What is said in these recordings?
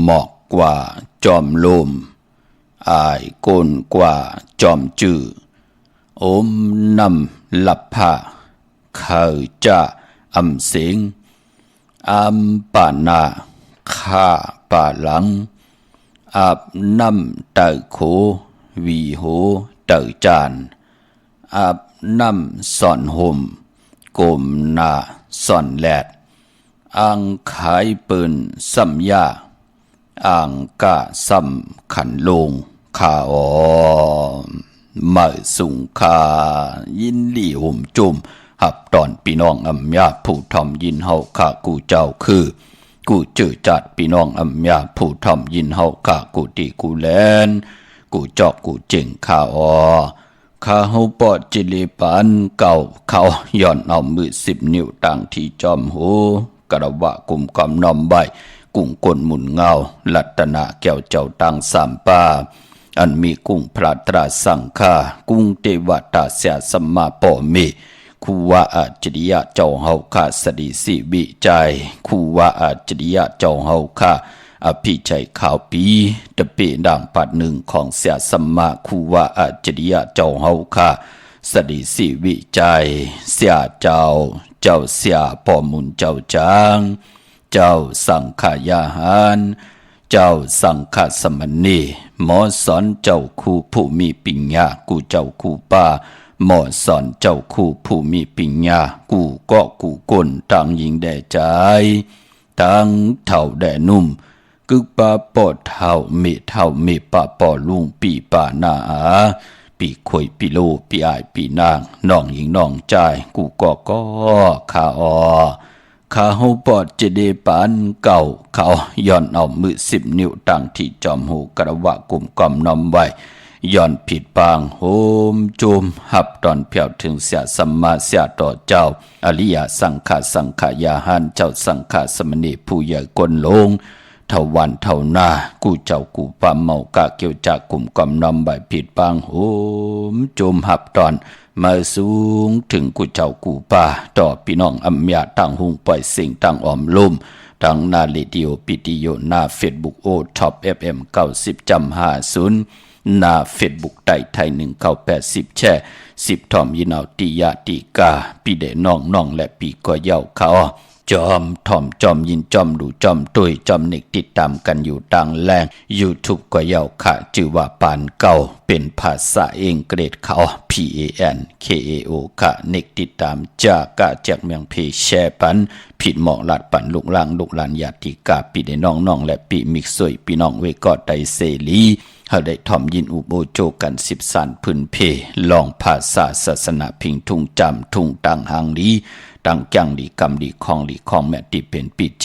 เหมาะกว่าจอมลมอายโกนกว่าจอมจืออมนำหลับผ้าเขาจะอำเสียงอัมปานาข้าป่าหลังอาบน้ำเต่าโขวีโหเต่าจานอาบน้ำส่อนห่มกลมนาส่อนแหลดอ่างขายปืนซ้ำยาอ่างกะซ้ำขันลงข้าอ๋อมาสุงคายินหลี่ห่มจุ่มหับตอนพี่น้องอำยาผู้ทอมยินเฮาข้ากูเจ้าคือกูเจอจัดพี่น้องอำยาผู้ทอมยินเฮาข้ากูตีกูแลนกูจอกกูเจ๋งข้าอ๋อข้าเฮาปอดจิลิปันเก่าเขาย่อนเอามือ10 นิ้วต่างที่จอมหูกระวะกุมกำนอมใบกุ้งกลหมุนเงาลัตนาแก้วเจ้าตังสามป่าอันมีกุ้งพระตราสังฆากุ้งเทวตาเสียสมมาปอเมคูวาอาจริยะเจ้าเฮาข้าสดิสิวิจัยคูวาอาจริยะเจ้าเฮาข้าอภิชัยข่าวปีตะเปด่างปัดหนึ่งของเสียสมมาคูวาอาจริยะเจ้าเฮาข้าสดิสิวิจัยเสียเจ้าเสียปอมุนเจ้าจางเจ้าสังขายาหารเจ้าสังฆสมณีหมอสอนเจ้าคู่ผู้มีปัญญากูเจ้าคู่ป่าหมอสอนเจ้าคู่ผู้มีปัญญากูก็กูกลต่างยิงแด่ใจทั้งเท่าแด่นุ่มกึกป่าปอดเท่าเมป่าปอลุงปีป่านาอาปีข่อยปีโลปีอายปีนางน้องหญิงน้องใจกูก็ข้าอข้าเฮาปอดเจเดปานเก่าเขาย้อนเอามือ10 นิ้วตั้งที่จอมหูกระวะกลุ่มกอมนอมไว้ย้อนผิดปางโหมจุมหับตอนเพียวถึงเสียสัมมาเสียต่อเจ้าอริยสังขายาหันเจ้าสังฆสมณีผู้ใหญ่กลลงเท่าวันเท่าหน้ากูเจ้ากูปามเมากะเกี่ยวจากกลุ่มกอมนอมใบผิดปางโหมจุมหับตอนมาสูงถึงกูเจ้ากูป่าต่อพี่น้องอำยาตั้งหุงปล่อยสิ่งตั้งออมลุ่มตั้งนาเรดิโอปิติโยหน้าเฟซบุ๊กโอท็อป FM 90.50หน้าเฟซบุ๊กไต่ไทย1980แช่10ทอมยินเอาติยาติกาปีเดน้องและปีก็เย้าเขาจอมถ่อมจอมยินจอมดูจอมตุยจอมเน็กติดตามกันอยู่ต่างแรง YouTube ก็เย้าค่ะชื่อว่าปานเก่าเป็นภาษาอังกฤษเขา PANKAO ค่ะเน็กติดตามจากะจากเมืองเพแชปันผิดหมอกลาดปันลูกหลานญาติกาปีได้น้องและปีมิกซวยพี่น้องเวก็ไดเสรี เฮาได้ถ่อมยินอุโบโจกัน10 สานพื้นเพลองภาษาศาสนาพิงทุ่งจำทุ่งตังหางดีตังจังดีกำดีของแม่ติเป็นปีเจ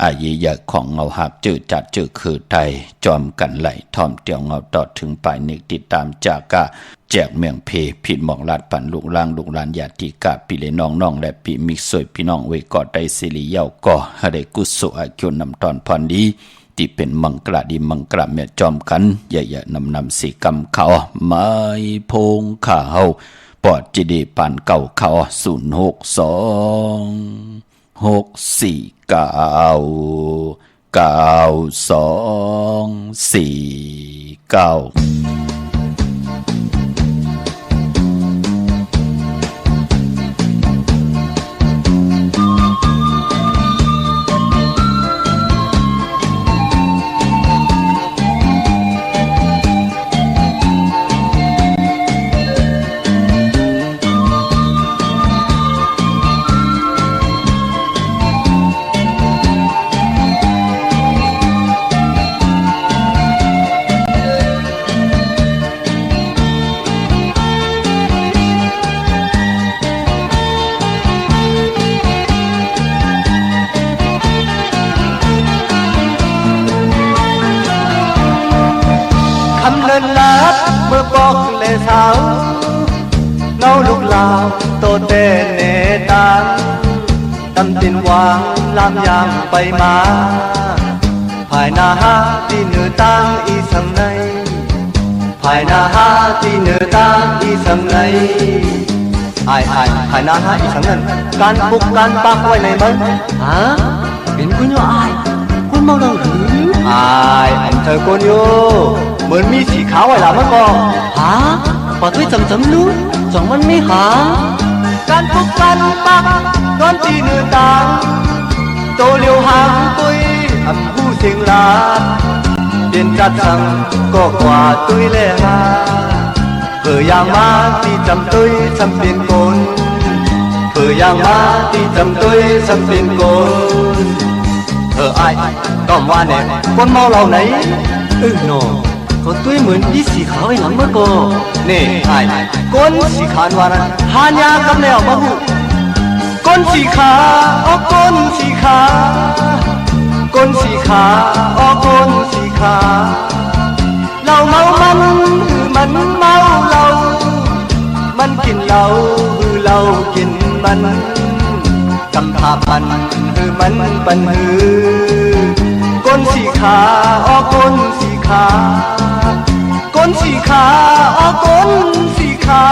อาเยยะของเงาหักเจอจัดเจอคือไทยจอมกันไหลถ่อมเตียวเงาตอดถึงปลายเนกติดตามจากกะแจกเมืองเพผิดหมอกลาดปั่นลูกล่างลูกลานญาติกะปีเลน้องและปีมิกสวยพี่น้องเวกอดได้สิริเยาก่อให้ได้กุศลอาคิวนำตอนพรดีที่เป็นมังกระดีมังกระแม่จอมกันอย่านำสีกำเขาไม้พงข้าเฮาปอดจีดีปานเก่าเขา06496499249เมื่อบอกเลสาวเงาลูกลาวโตเตเนตานตำตินวางลามยางไปมาภายนาฮาที่เหนือตั้งอีสังในภายนาฮาที่เหนือตั้งอีสังในภายนาฮาอีสังนั้นการปุกการปักไว้ในมันเป็นคุณโยคุณเมาดังหรืออันเธอคนโยเหมือนมีสีขาวไว้หลังมันก็ปอดด้วยจำนู้สองมันไม่การปุกการปักตอนที่เหนือตาโตเลียวหางตุยอำผู้เสียงลาเด่นจัดสั่งก็กว่าตุยเลยเผื่อย่างมาที่จำตุยจำเป็นคนเผื่อย่างมาที่จำตุยจำเป็นคนก็ว่าเนี่ยคนเมาเราไหนโน่ก็ตุ้ยเหมือนที่สีขาวไอ้หลังเมื่อก่อนนี่คนสีขาวว่านั้นหายากันแล้วมาหูคนสีขาวคนสีขาวคนสีขาวคนสีขาวเราเมามันเมาเรามันกินเราเรากินมันกำพาพันมันปันคนสีขาวคนสีขาวคนสีขาวคนสีขาว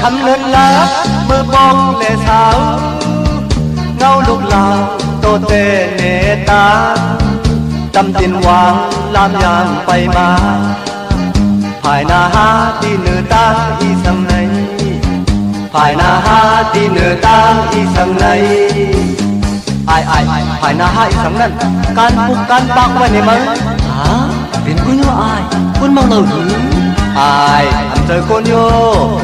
คำเลินลาเมื่อบอกเลสาวเงาลูกลาวโตเตเนตาตำตินวางลามยางไปมาภายนาฮาที่เหนือตาอีสังในภายนาฮาที่เหนือตาอีสังในภายนาฮาอีสังนั้นการปุกการปักไว้ในมันเป็นคุณโยคุณมองเราหรืออันเจอคนโย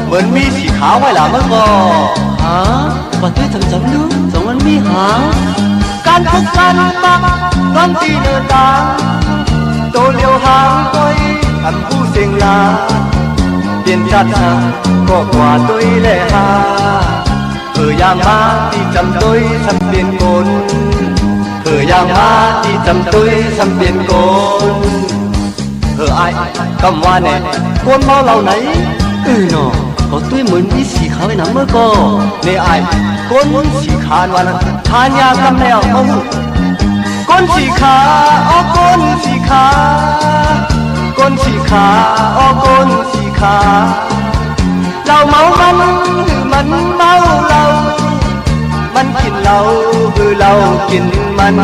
เหมือนมีสีขาวไว้หลังมันก็ว่าด้วยจำนู้สองมันมีการปุกการปักตอนที่เดินตาโตเลียวหางตุยอันผู้เสียงลาเปลี่ยนจัดก็กว่าตุยเลยอย่างมาที่จำตุยทำเปลี่ยนคนอย่างมาที่จำตุยทำเปลี่ยนคนคำว่าเนี่ยคนเมาเราไหนเนาะก็ตุ้ยเหมือนมีสีขาวไอ้หนังเมื่อก่อนเนี่ยคนสีขาววันนั้นทานยากันแล้วมาหูคนสีขาวคนสีขาวคนสีขาวคนสีขาวเราเมามันเมาเรามัน เราคือเรากินมัน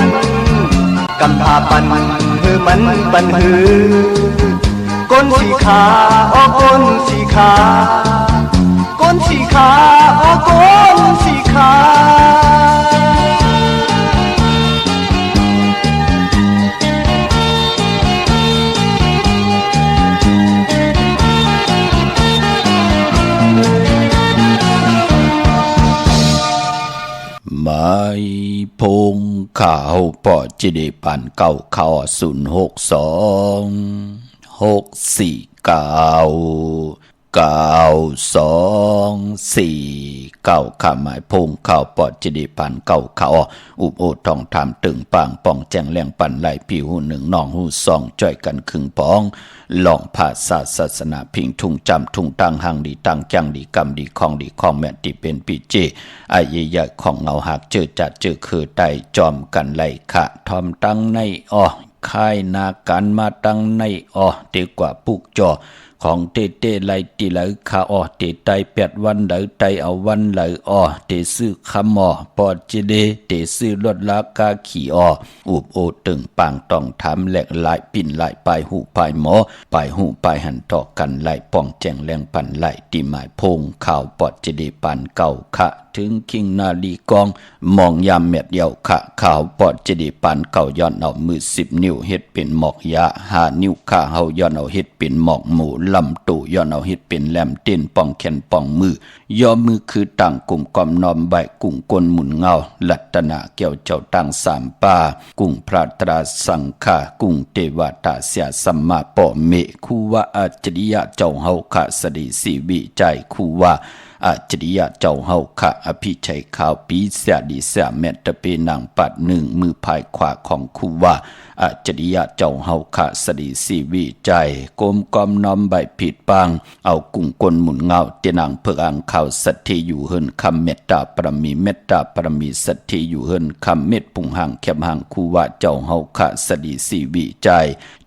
กำพาปันคือมันปันหือก้นสีขาอ้อก้นสีขาก้นสีขาอ้อก้นสีขาไม่พงข่าวปอจิเดปันเก้าข่าว062-649-9249ข้าหมายพงข่าวปอจิเดปันเก้าข่าวอุบโอทองทำตึงปางป่องแจงแรงปันไหลผิวหูหนึ่งน้องหูสองจ่อยกันครึ่งปองหลองภาษาศาสนาพิงทุ่งจำทุ่งตังหังดีตังจังดีกำดีของดีของแม่ที่เป็นปีเจไอ้ใหญ่ของเงาหักเจอจัดเจอคือไตจอมกันไหลขะทอมตั้งในค่ายนาการมาตั้งในเดีกว่าปุกจอของเตไหลตีไหลขาเตไต8วันไหลไตเอาวันไหลเตซื้อคำปอจิเดเตซื้อลดราคาขี่อุบโอตึงปางต้องทำแหลกหลายปิ่นหลายปลายหูปลายหมอปลายหูปลายหันต่อกันไหลป้องแจงแรงปันไหลตีหมายพงข่าวปอจิเดปันเก่าขะถึงคิงนาลีกองมองยามเม็ดเดียวขะข่าวปอดจิเดปันเก่าย้อนเอามือ10 นิ้วเฮ็ดเป็นหมอกยา5 นิ้วขาเฮาย้อนเอาเฮ็ดเป็นหมอกหมูลำตู่ย้อนเอาเฮ็ดเป็นแหลมเต้นป้องแขนป้องมือย่อมือคือตั้งกลุ่มกอมนอมใบกุ้งกลหมุนเงาลัตนาเกี่ยวเจ้าตั้ง3ป่ากุ้งพระตราสังฆากุ้งเทวตาเสียสัมมาปอเมคูว่าอัจฉริยะเจ้าเฮาขะสดีสีวิใจคูว่าอาจริยะเจ้าเฮาขะอภิชัยข่าวปีเสียดีเสียแม่ตะเปนางปัดหนึ่งมือภายขวาของคูว่าอาจริยะเจ้าเฮาขะสดีสีวิใจกลมกอมน้อมใบผิดปังเอากุ้งกลหมุนเงาเตนางเพิกอังข่าวสัตถิอยู่เฮินคำเมตตาปรมีเมตตาปรมีสัตถิอยู่เฮินคำเม็ดปุงหังแคบหังคูว่าเจ้าเฮาขะสดีสีวิใจ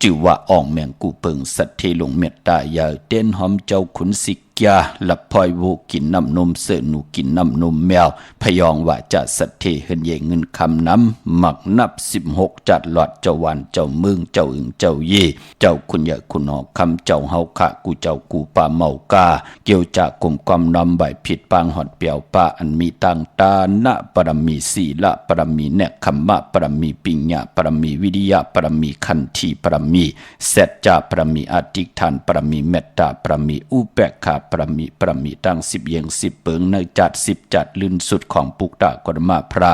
จือว่าอ่องแมงกูเปิงสัตถิลงเมตตายาเต้นหอมเจ้าขุนสิกยาลับพลอยวูกินน้ำนมเสือหนูกินน้ำนมแมวพยองว่าจะสัตเทเฮินเยเงินคำน้ำหมักนับ16จัดหลอดเจ้าวันเจ้ามึงเจ้าอึงเจ้าเย่เจ้าคุณยะคุณหอคำเจ้าเฮาขะกูเจ้ากูป่าเมากาเกี่ยวจากกลมความน้ำใบผิดปางหอดเปียวป่าอันมีตังตานะปรมีศีละปรมีเนคขมะปรมีปิญญาปรมีวิริยะปรมีขันธีปรมีเสจจาปรมีอธิษฐานปรมีเมตตาปรมีอุเบกขาปรมีตั้ง10 เยียง10 เปิงในจัด10จัดลื่นสุดของปุกตะกรมาพระ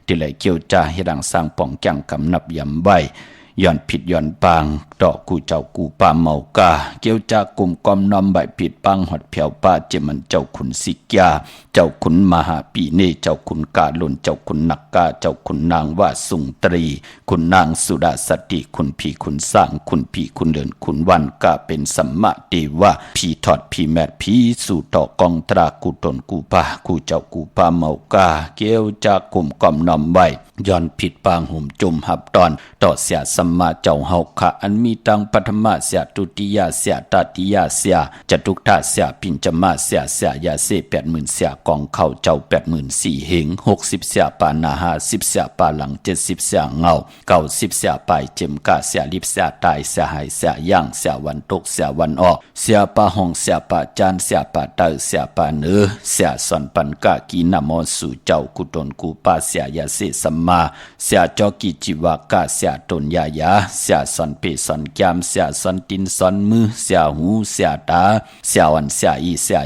ที่ไหลเกี่ยวจ่าให้ดังสร้างป่องจังกำนับยำใบย้อนผิดย้อนปางดอกกูเจ้ากูป่าเมากาเกี่ยวจากลุ่มกอมน้อมใบผิดปังหอดเผียวป้าเจมันเจ้าขุนสิกยาเจ้าขุนมหาปีเนเจ้าขุนกาลุนเจ้าขุนนักกาเจ้าขุนนางว่าสุงตรีขุนนางสุดาสติขุนผีขุนสร้างขุนผีขุนเดินขุนวันกาเป็นสัมมาเทวะผีถอดผีแมดผีสู่ต่อกองตรากูตนกูป่ากูเจ้ากูป่าเมากาเกี่ยวจากกลุ่มกอมน้อมใบย้อนผิดปางหุ่มจุ่มหับตอนต่อเสียสัมมาเจ้าเฮาขะอันมีตังปัทมะเสียตุติยาเสียตติยาเสียจตุกทะเสียปิญจมาเสียยาเส80,000เสียกองเข้าเจ้า84,000เหง60เสียปานา50เสียปาหลัง70เสียเงา90เสียปลายเจมกะเสียลิบเสียตายเสียหายเสียย่างเสียวันตกเสียวันออกเสียปาห้องเสียปาจานเสียปาเตอเสียปาเนือเสียสอนปันกะกีนามอสู่เจ้ากุตนกูปาเสียยาเสสัมมาเสียจอกิจิวากะเสียตนยายาเสียสอนเปสอนแกมเสียสอนตินสอนมือเสียหูเสียตาเสียวันเสียอีเสีย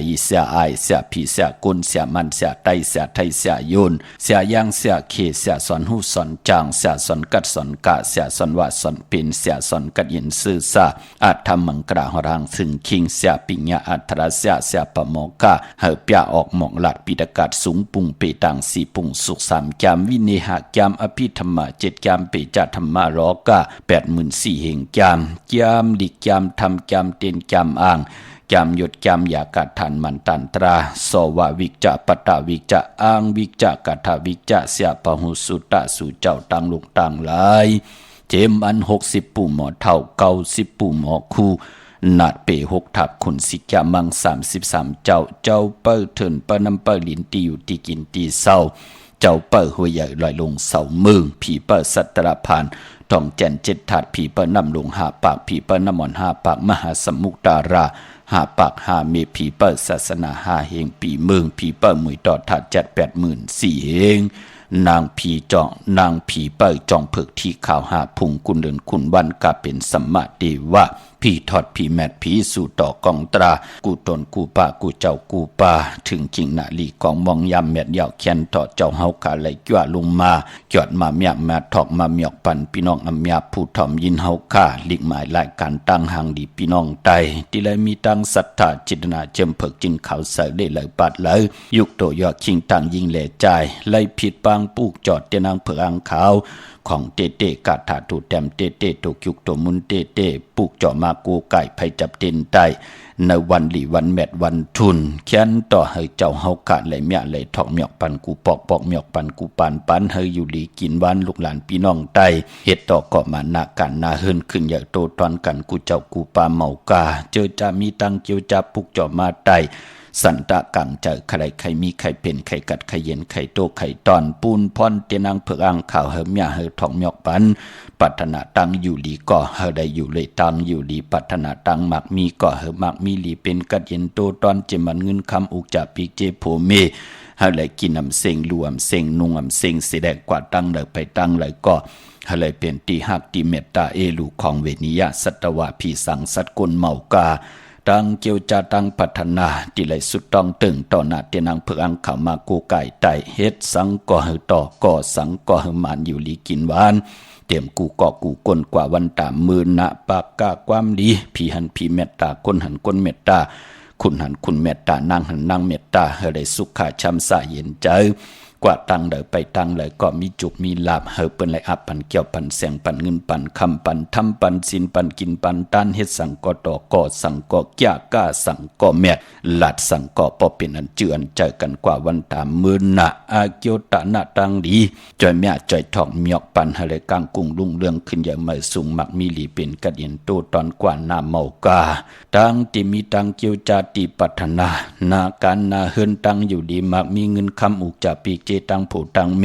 อายเสียผีเสียกุนเสียมันเสียไตเสียไทยเสียโยนเสียย่างเสียเขเสียสอนหูสอนจางเสียสอนกัดสอนกะเสียสอนว่าสอนเป็นเสียสอนกัดยินซื่อซาอาจทำมังกราหรังถึงคิงเสียปิญญาอัตระเสียปะโมกะเฮเปียออกหมองหลัดปิดกาศสูงปุงเปตังสีปุงสุข3แกมวิเนหะแกมอภิธรรมะ7แกมเปจัธรรมะรอกะ84,000เหงแกมดิแกมทำแกมเต็นแกมอ่างแกมหยดแกมยากัดทันมันตันตราสวะวิกจะปตะวิกจะอ่างวิกจะกัทวิกจะเสียปหุสุตะสู่เจ้าตังลุกตังหลายเจมอัน60ปู่หมอเท่า90ปู่หมอคู่นาดเป6ทับขุนสิกะมัง33เจ้าเปิ้ลเถินเปิ้ลน้ำเปิ้ลลินตีอยู่ตีกินตีเศร้า เจ้าเปิดหัวใหญ่ลอยลงเสาเมืองผีเปิดสัตรพานทองแจนเจ็ดถาดผีเปิดน้ำลงหาปากผีเปิดน้ำมอนหาปากมหาสมุกดาราหาปากหาเมผีเปิดศาสนาหาเฮงปีเมืองผีเปิดมวยต่อถาด7-80,000เฮงนางผีเปิดจองเผือกที่ข่าวหาพุงกุนเดินคุณวันกาเป็นสัมมาเดวะพี่ทอดพี่แมดพี่สู่ต่อกองตรากูตนกูป่ากูเจ้ากูป่าถึงจริงนาลีกองมองยำแมดยาวแค้นต่อเจ้าเฮากาไหลจ้วลงมาจอดมาเมียมาถอกมาเมียกปันพี่น้องอำยาผู้ทอมยินเฮาคาลิกหมายรายการตั้งหางดีพี่น้องไตที่เลยมีตั้งศรัทธาจิตนาเจิมเผือกจินเขาใส่ได้เลยปัดเลยยุคโตยอดชิงตั้งยิงแหล่ใจไล่ผิดปางปูกจอดเตนางเผือกอังขาวของเตเตกาถาถูแต้มเตเตถูกยุกตัวมุนเตเตปุกเจาะมากูไก่ไผจับเต็นไตในวันหลีวันแมดวันทุนเขียนต่อให้เจ้าเฮากะไหลเมียไหลทอกเมียกปันกูปอกเมียกปันกูปันให้อยู่หลีกินวันลูกหลานพี่น้องไตเฮ็ดต่อก็มานากันนาเฮินขึ้นใหญ่โตตอนกันกูเจ้ากูปาเมากาเจอจะมีตังเจียวจะปุกเจาะมาไตสันตะกังเจอใครใครมีใครเป็นใครกัดใครเย็นใครโตใครตอนปูนพรเตนางเผือกอ่างข่าวเฮเมียเฮทองเมียกปันปัฒนาตังอยู่หลีก่อเฮได้อยู่เลยตังอยู่หลีปัฒนาตังมักมีก่อเฮมักมีหลีเป็นกัดเย็นโตตอนเจมันเงินคำอุกจาปีเจโพเมเฮเลยกินเซ็งรวมเซ็งนุ่งเซ็งสีแดงกว่าตั้งเลยไปตั้งเลยก็เฮเลยเป็นตีหักตีเมตตาเอลูของเวนิยะสัตวะผีสังสัตกุลเมากาตังเกียวจาตังพัฒนาที่ไหลสุดต้องตึงต่อหน้าเตนังเพื่ออังเขามากูไก่ไตเฮ็ดสังก่อหือต่อก่อสังก่อหือมันอยู่ลีกินหวานเตรียมกูก่อกูก้นกว่าวันตามมือนะปากกาความดีพี่หันพี่เมตตาคนหันคนเมตตาคุณหันคุณเมตตานางหันนางเมตตาเฮได้สุขะช้ำสะเย็นใจกว่าตั้งเดอไปตั้งเลยก็มีจุกมีลาบเฮอเปิ้นเลยอับปันเกี่ยวปันแสงปันเงินปันคำปันทำปันสินปันกินปันต้านเฮ็ดสังก็ต่อก็สังก็แก่ก้าสังก็แม่หลัดสังก็พอเป็นอันเจือนเจอกันกว่าวันตามมือนะอาเกี่ยวตาหน้าตังดีจอยแม่จอยทองเมียกปันเฮเลยกลางกุ้งลุงเรื่องขึ้นอย่างไม่สูงมักมีหลีเป็นกระเดียนโตตอนกว่าหน้าเมากาตังที่มีตังเกี่ยวจาติปัฒนานาการนาเฮินตังอยู่ดีมักมีเงินคำอุกจาปีเจตังผู้ตังเม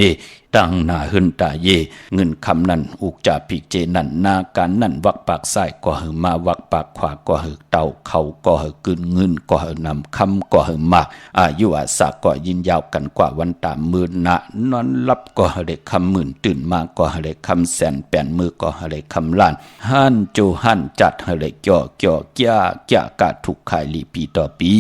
ตังนาหึนตาเยเงินคำนั้นอุกจาปิเจนั่นนาการนั่นวักปากซ้ายก็หือมาวักปากขวาก็หือเต่าเขาก็หือกึนเงินก็หือนำคำก็หือมากอายุอาสาก็ยินยาวกันกว่าวันตามมือนะนอนรับก็หือได้คำหมื่นตื่นมาก็หือได้คำแสนแป่นมือก็หือได้คำล้านฮั่นโจฮั่นจัดหือได้เกี่ยวแก่กะถูกขายลีปีต่อปี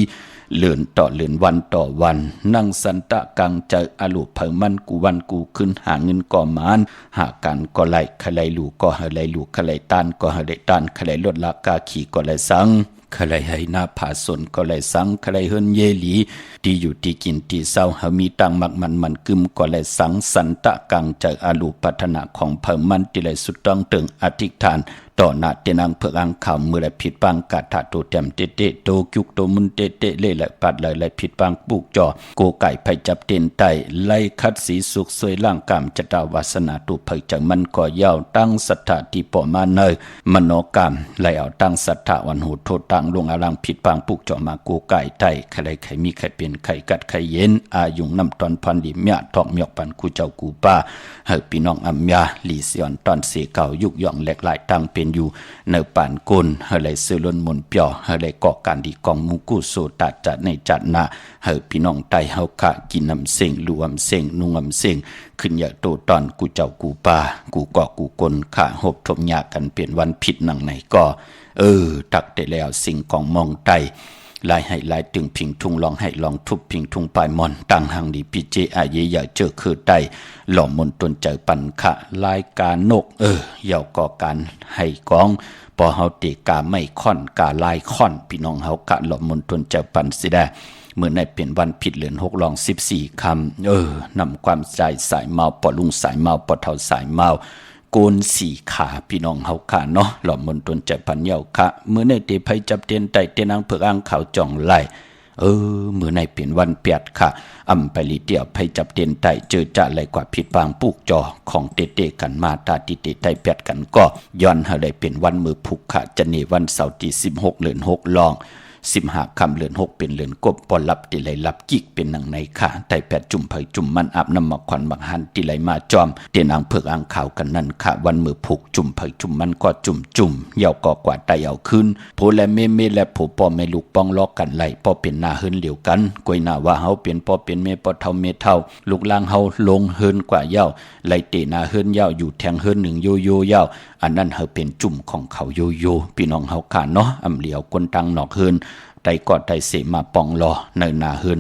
เลื่อนต่อเลื่อนวันต่อวันนั่งสันตะกังใจอลุเพิ่มมันกูวันกูขึ้นหาเงินก่อมานหากันก็ไหลขะไหลลูก็หะไหลลูขะไหลตานก็หะไหลตานขะไหลลดละกาขี่ก็ไหลสังขะไหลให้หน้าผาสนก็ไหลสังขะไหลเฮินเยหลีที่อยู่ที่กินที่เศร้าเฮามีตังมักมันกึมก็ไหลสังสันตะกังใจอลุพัฒนาของเพิ่มมันที่ไหลสุดต้องตึงอธิษฐานต่อหน้าเตนังเพื่ออังข่าวมือและผิดปังกาถาโตเต็มเตเตโตจุกโตมุนเตเตเล่และปัดเลยและผิดปังปุกจอโกไก่ไผจับเต็นไตไล่คัดสีสุกสวยล่างกามจตาวาสนาตุเผยจากมันก่อยาวตั้งศรัทธาที่ปอมาเนยมโนกรรมไล่เอาตั้งศรัทธาวันหูโทตังลงอลังผิดปังปุกจอมาโกไก่ไตใครใครมีใครเป็นใครกัดใครเย็นอายุงน้ำตอนพันดิเมียทอกเมียกปันกูเจ้ากูป้าเฮอพี่น้องอัมยาลีเซียนตอนเสเก่ายุกย่องแหลกหลายตั้งเป็นอยู่ในป่านกุนเฮเลยซื้อล้นมนเปียวเฮเลยก่อการดีกองมุกุโสตัดจัดในจัดนาเฮพี่น้องไตเฮาขะกินน้ำเซ็งรวมเซ็งนุ่งน้ำเซ็งขึ้นอยากโตตอนกูเจ้ากูป่ากูก่อกูกลขะหบทมยากันเปลี่ยนวันผิดหนังไหนก็ตักได้แล้วสิ่งของมองไตลายให้ลายตึงพิงทุ่งลองให้ลองทุบพิงทุ่งปลายมอนตั้งหังดีปีเจอาเยอย่าเจอคือไตหล่อมนตนเจอปันขะลายกานกเยาก่อการให้กองพอเฮาเตกาไม่ค่อนกาลายค่อนพี่น้องเฮากะหล่อมนตนเจอปันสิได้เมื่อในเป็นวันผิดเหลือน6ลอง14คำนำความใจสายเมาปอลุงสายเมาปอเท่าสายเมาโกนสี่ขาพี่น้องเฮาค่ะเนาะหล่อมนตนใจพันเยาค่ะเมื่อในเตไผจับเตียนไตเตนางเผือกอ่างขาวจ่องไหลเมื่อในเป็นวันเปียดค่ะอำไปลีเดียวไผจับเตียนไตเจอจะไหลกว่าผิดปางปุกจอของเตกันมาตาติเตไตเปียดกันก็ย้อนเฮาได้เป็นวันมือผูกค่ะจะนี่วันเสาร์ที่16เดือน6ลอง 15ค่ำเดือน6เป็นเดือนกบปอลับติไหลลับกิกเป็นหนังในค่ะไต่แปดจุ่มเผยจุ่มมันอาบน้ำมาขวัญบักหันติไหลมาจอมเตียนอ่างเผือกอ่างขาวกันนั่นค่ะวันมือผูกจุ่มเผยจุ่มมันก็จุ่มเหี่ยวก็กว่าไตเอาขึ้นโผและเมและโผปอแม่ลูกป้องล้อกันไหลปอเป็นหน้าเฮินเหลียวกันกวยหน้าว่าเฮาเป็นปอเป็นเมปอเท่าเมเท่าลูกล่างเฮาลงเฮินกว่าเย้าไหลเตะหน้าเฮินเย้าอยู่แทงเฮินหนึ่งโยเย้าอันนั้นเฮาเป็นจุ่มของเขาโยพี่น้องเฮาค่ะเนาะอำเหลียวคนตังนอกเฮินไตกอดไตเสมาปองรอในหน้าเฮิน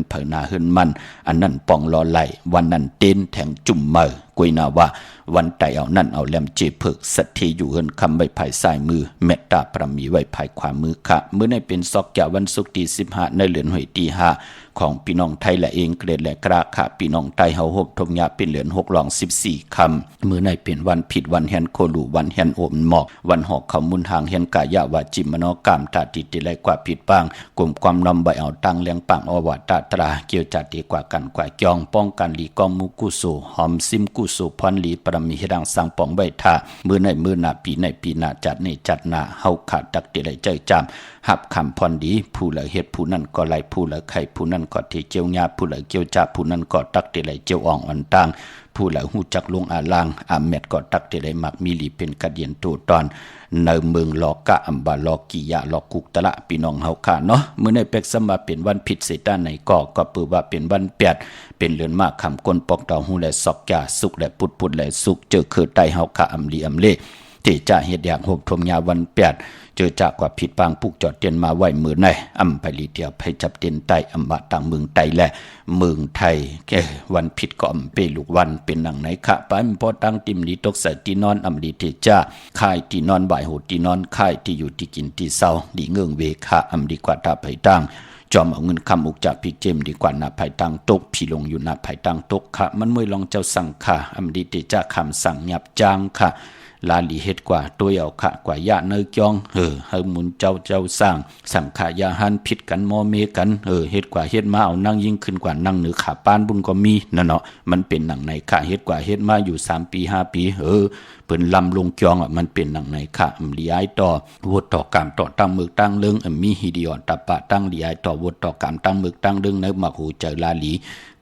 เผยหน้าเฮินมันอันนั้นปองรอไหลวันนั้นเต้นแทงจุ่มเมอกวยหน้าว่าวันไตเอานั่นเอาแลมเจเพิกสัตทีอยู่เฮินคำไว้ภายซ้ายมือเมตตาประมีไว้ภายขวามือค่ะมื้อในเป็นซอกแก่วันศุกร์ที่15ในเดือนหวยที่5ของพี่น้องไทยและเองเกรดและกระค่ะพี่น้องไทยเฮาฮบทงยาเป็นเดือน6รอง14ค่ำมื้อในเป็นวันผิดวันแฮนโคลูวันแฮนโอมหมอกวันหอกเขามุนหางแฮนกายะวาจิมโนกรรมตาติติไลกว่าผิดปางกลุ่มความนำใบเอาตังเลี้ยงปังอวตาตราเกี่ยวจัดดีกว่ากันกว่าจองป้องกันลีกอมุกุโสหอมซิมกุโสพรลีปรมีให้ดังสังปองใบท่ามื้อในมื้อหน้าปีในปีหน้าจัดในจัดหน้าเฮาขาดตักติไลใจจามหับคำพรดีผู้ละเฮ็ดผู้นั้นก็ไหลผู้ละไข่ผู้นั้นก็ที่เจียวญาผู้ละเกี่ยวจับผู้นั้นก็ตักติไลเจียวอ่องอ่อนตางผู้ละหูจักลงอาลางอาเม็ดก็ตักติไลมักมีลีเป็นกระเดียนตูตอนในเมืองลอกะอัมบาลอกิยะลอกุกตะละพี่น้องเฮาค่ะเนาะมื้อในเป็กสมาเป็นวันผิดเสตาในก็ปือว่าเป็นวันแปดเป็นเรือนมากคำก้นปอกเต่าหูและซอกยาสุกและปุดและสุกเจอคือไตเฮาค่ะอำลีอำเล่ที่จะเฮ็ดอย่างโหบทมยาวันแปดเจอจากกว่าผิดปางปุกจอดเตียนมาไว้มือในอำไปลีเดียวไปจับเตียนไตอำบะต่างเมืองไตและเมืองไทยวันผิดก็อำเปลูกวันเป็นหนังไหนคะไปมันพอตั้งติมลีตกใส่ตีนอนอำลีเทจ้าค่ายตีนอนบ่ายโหตีนอนค่ายที่อยู่ที่กินที่เศร้าดีเงื่องเวคะอำดีกว่าตาไปตั้งจอมเอาเงินคำอุกจากพี่เจมดีกว่าหน้าภายตังตกพี่ลงอยู่หน้าภายตังตกค่ะมันมวยลองเจ้าสั่งค่ะอำดีเตจ้าคำสั่งหยับจางค่ะลาลีเฮ็ดกว่าตัวเอาขะกว่ายะเนยจองเฮาหมุนเจ้าสร้างสังขายาหันผิดกันมอเมกันเฮ็ดกว่าเฮ็ดมาเอานั่งยิ่งขึ้นกว่านั่งเหนือขาปานบุญก็มีนั่นเนาะมันเป็นหนังในค่ะเฮ็ดกว่าเฮ็ดมาอยู่3ปี5ปีเปิ้นลำลงจองมันเป็นหนังในค่ะลีไอต่อวดต่อกามต่อตั้งมึกตั้งเรื่องมีฮิดิออนตะปะตั้งลีไอต่อวดต่อกามตั้งมึกตั้งเรื่องในมักหูเจอลาลี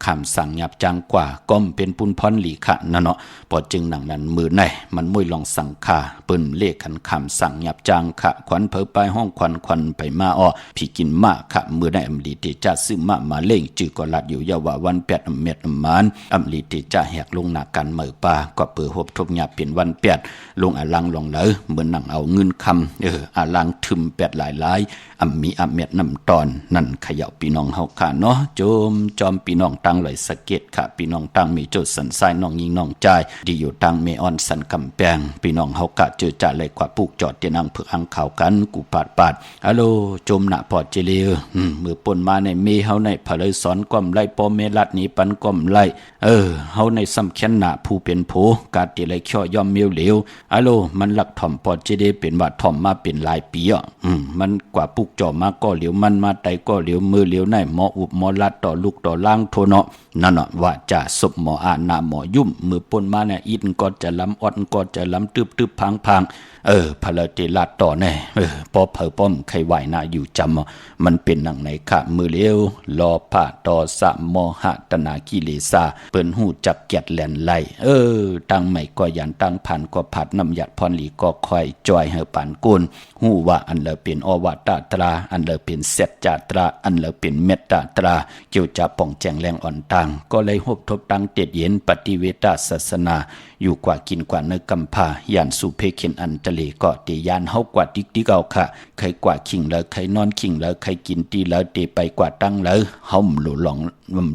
คำสั่งหยับจังกว่าก้มเป็นปุนพรหลีขะนั่นเนาะพอจึงหนังนั้นมือในมันมวยลองสั่งค่าเปิ้นเลขคันคำสั่งหยับจังขะขวัญเผอไปห้องควันไปมาพี่กินมาขะมือในอำลีเตจ้าซื้อมาเล่งจือก็ลัดอยู่ยาวาวัน8อำเม็ดอำมานอำลีเตจ้าแหกลงหน้ากันเหมือปาก็เปิดหบทบหยับเป็นวัน8ลงอาลังลองเหลอเหมือนนั่งเอาเงินคำอาลังทึม8หลายอำมีอำเม็ดน้ำตอนนั่นขย่าพี่น้องเฮาค่ะเนาะจอมพี่น้องตั้งไหลสะเก็ดค่ะพี่น้องตั้งมีโจสันทรายน้องยิงน้องใจดีอยู่ตั้งเมออนสันกำแพงพี่น้องเฮากะเจอจ่าเลยกว่าปุกจอดเตียนังเผือกอังข่าวกันกูปาดฮัลโหลจมหน้าพอเจเลมือปนมาในเมเฮาในพะเลยสอนก้อมไล่ปอเมลัดนี้ปันก้อมไล่เฮาในซ้ำแค้นหน้าผู้เป็นโผกาติเลยเขียวยอมเมียวเหลวฮัลโหลมันหลักถ่อมพอเจเลเป็นว่าถ่อมมาเป็นหลายปีมันกว่าปุกจอมาก็เหลียวมันมาไตก็เหลียวมือเหลียวในหมออุบหมอลัดต่อลูกต่อล่างโทเนาะนั่นน่ะว่าจะศพหมออานาหมอยุ่มมือปนมาเนี่ยอินก็จะล้ำอ่อนก็จะล้ำตึบพังพะเลเตลัดต่อแน่พอเผอป้อมใครไหวหน้าอยู่จำมันเป็นหนังไหนค่ะมือเลี้ยวรอผ่าต่อสะมหะตนากิเลสาเปิ้นหูจักเกียดแหลนไหลตั้งใหม่ก็ยันตั้งผ่านก็ผัดน้ำหยัดพรหลีก็คอยจอยเฮปานกุลหูว่าอันเลเป็นอวตาตราอันเลเป็นเสจจาตราอันเลเป็นเมตตาตราเกี่ยวจะป่องแจงแรงอ่อนต่างก็เลยหบทบตั้งเต็ดเย็นปฏิเวทศาสนาอยู่กว่ากินกว่าเนื้อกำพาย่านสุเพเข็นอันตะเลก็เตยานเฮากว่าติ๊กเอาค่ะใครกว่าขิงแล้วใครนอนขิงแล้วใครกินตีแล้วเตไปกว่าตั้งแล้วเฮาหลู่หลง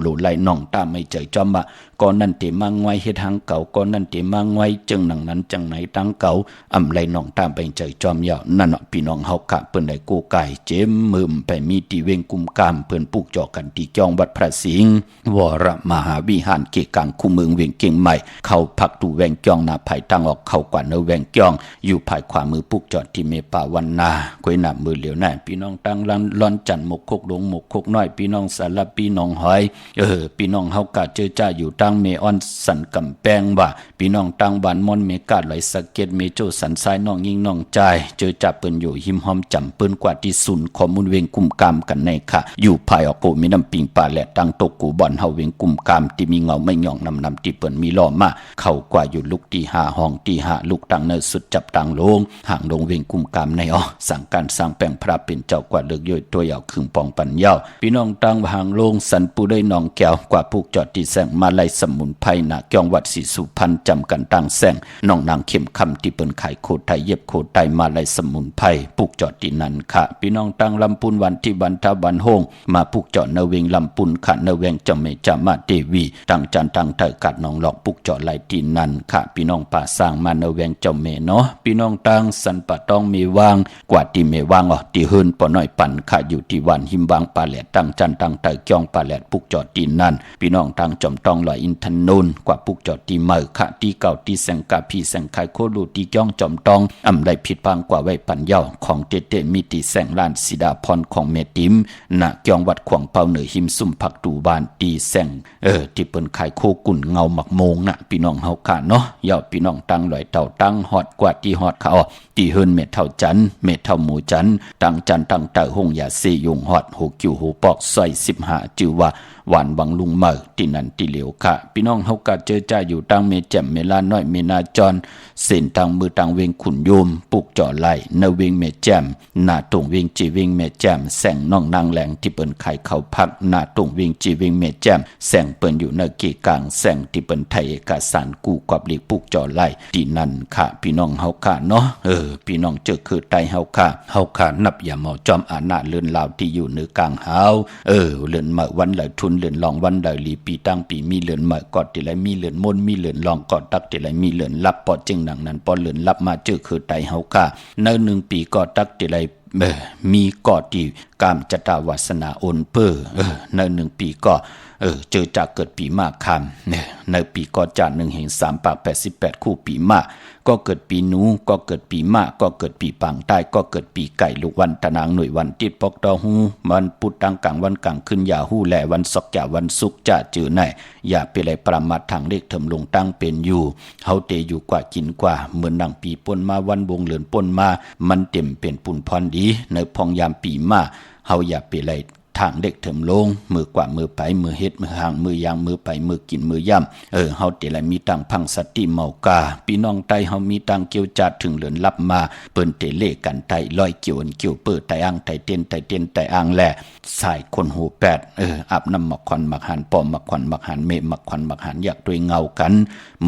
หลู่ไหลน่องตาไม่เจอจอมก่อนนั้นเตมังไว้เฮ็ดทางเก่าก่อนนั้นเตมังไว้จึงหนังนั้นจังไหนตั้งเก่าอำไหลน่องตามไปเจอจอมยาวนั่นเนาะพี่น้องเฮาค่ะเปิ้นได้กู้ไก่เจมมืมไปมีตีเวงกุมกามเปิ้นปลูกจอกกันที่จองวัดพระสิงห์วรมหาวิหารเกกังคู่เมืองเวียงเก่งใหม่เข้าพักตู แวงจ้องนาไผ่ตั้งออกเข้ากว่าเนแวงจ้องอยู่ภายขวามือปุกจอดที่เมป่าวันนาก้วยหน้ามือเหลียวหน้าพี่น้องตั้งร้อนจันหมกคกหลงหมกคกน้อยพี่น้องสารพี่น้องหอยพี่น้องเฮากะเจอจ้าอยู่ตั้งเมออนสันกำแพงว่าพี่น้องตั้งบ้านมอนเมกาดไหลสะเก็ดเมโจสันซ้ายน้องยิงน้องใจเจอจับเปิ้นอยู่หิมหอมจำเปิ้นกว่าที่ศูนย์ข้อมูลเวงกุมกามกันในค่ะอยู่ภายออกโกมีน้ำปิงป่าและตั้งตกกูบ่อนเฮาเวงกุมกามที่มีเงาไม่หย่องนำที่เปิ้นมีล้อมาเข้ากว่าอยู่ลูกที่5ห้องที่5ลูกตั้งเนินสุดจับตั้งลงห่างลงเวงกุมกามในสั่งการสร้างแปลงพระเป็นเจ้ากว่าเลือกย่อยตัวยาวคึงปองปัญญาพี่น้องตั้งห่างลงสันปูได้น้องแก้วกว่าผูกจอดที่แสงมาไล่สมุนไพรนาเกียงวัดศรีสุพรรณจำกันตั้งแสงน้องนางเข้มคำที่เปิ้นขายโคไทยเย็บโคไทยมาไล่สมุนไพรผูกจอดที่นั่นค่ะพี่น้องตั้งลำปุนวันที่บันทบันโฮงมาผูกจอดเนเวงลำปุนค่ะเนเวงจำเมจามาเทวีตั้งจันตั้งเถกัดน้องหลอกผูกจอดไล่ที่นั่นค่ะพี่น้องป่าสร้างมาเนเวงจำเมเนาะพี่น้องตั้งสันปะตองมีวางกว่าที่เมวางที่เฮินปอน้อยปั่นค่ะอยู่ที่วันหิมวางปลาแหลดตั้งจันตั้งเถเกียงปลาแหลดผูกจอดที่นั่นพี่น้องตั้งจอมตองลอยอินทนนท์กว่าผูกจอดที่เมือค่ะที่เก่าที่แสงกาพี่แสงไข่โคลูที่เกียงจอมตองอำไรผิดพังกว่าไว้ปัญญาของเตมีติแสงลานสิดาพรของเมติมณเกียงวัดขวางเปาเหนือหิมซุ่มผักตูบานตีแสงที่เปิ้นไข่โคกุ่นเงาหมักโมงนะพี่น้องเฮาค่ะเนาะยาวพี่น้องตั้งลอยเต่าตั้งฮอดกว่าที่ฮอดเขาที่เฮินเม็ดเท่าจันเม็ดเท่าหมูจันตั้งจันตั้งเต่าหงยาเซยงฮอดหูกิ่วหูปอกซอย15จือว่าหวานวังลุงเมอที่นั่นที่เหลียวค่ะพี่น้องเฮากะเจอจ้าอยู่ตั้งเมแจ่มเมลาน้อยเมนาจรเส้นทางมือทางเวงขุนโยมปุกจ่อไหลเนเวงเมแจ่มหน้าตรงเวงจีเวงเมแจ่มแสงน้องนางแหลงที่เปิ้นไข่เขาพักหน้าตรงเวงจีเวงเมแจ่มแสงเปิ้นอยู่ในกีกลางแสงที่เปิ้นไทยเอกสารกู้กับหลีกปุกจ่อไหลที่นั่นค่ะพี่น้องเฮาค่ะเนาะพี่น้องเจอคือไตเฮาค่ะนับอย่าหมอจอมอาณาเลือนลาวที่อยู่เหนือกลางเฮาเลือนเมื่อวันไหลทุนเลือนลองวันใดลีปีตั้งปีมีเลือนใหม่กอดติไรมีเลือนมนมีเลือนลองกอดตักติไรมีเลือนลับปอดจึงหนังนั้นปอดเลือนลับมาเจอคือไตเฮาค่ะใน1ปีกอดตักติไรมีกอดที่กามจตาวาสนาโอนเป้อใน1ปีก็เจอจากเกิดปีมากคำเนี่ยในปีกอจาน1แห่ง3ปาก88คู่ปีมากก็เกิดปีหนูก็เกิดปีมากก็เกิดปีปังใต้ก็เกิดปีไก่ลูกวันตะนางหน่วยวันติดปอกตอหูวันพุธตั้งกลางวันกลางขึ้นอย่าหู้แลวันศกอย่าวันศุกร์จะจือไหนอย่าไปเลยประมาททางเลขเถิมลงตั้งเป็นอยู่เฮาเตอยู่กว่ากินกว่าเหมือนดังปีป่นมาวันวงเหลือนป่นมามันเต็มเป็นปุ่นพรดีในพองยามปีมาเฮาอย่าไปเลยทางเด็กเถิมลงมือกว่ามือไปมือเฮ็ดมือห่างมือยางมือไปมือกินมือย่ำเฮาเตละมีตังพังสติเมากาพี่น้องไตเฮามีตังเกี่ยวจัดถึงเหลือนลับมาเปิ้นเตเลกันไตลอยเกี่ยวเกี่ยวเปิดไตอ่างไตเต้นไตอ่างแลสายคนหูแปดอาบน้ำมักควันมักหันปอมมักควันมักหันเมมักควันมักหันอยากด้วยเงากัน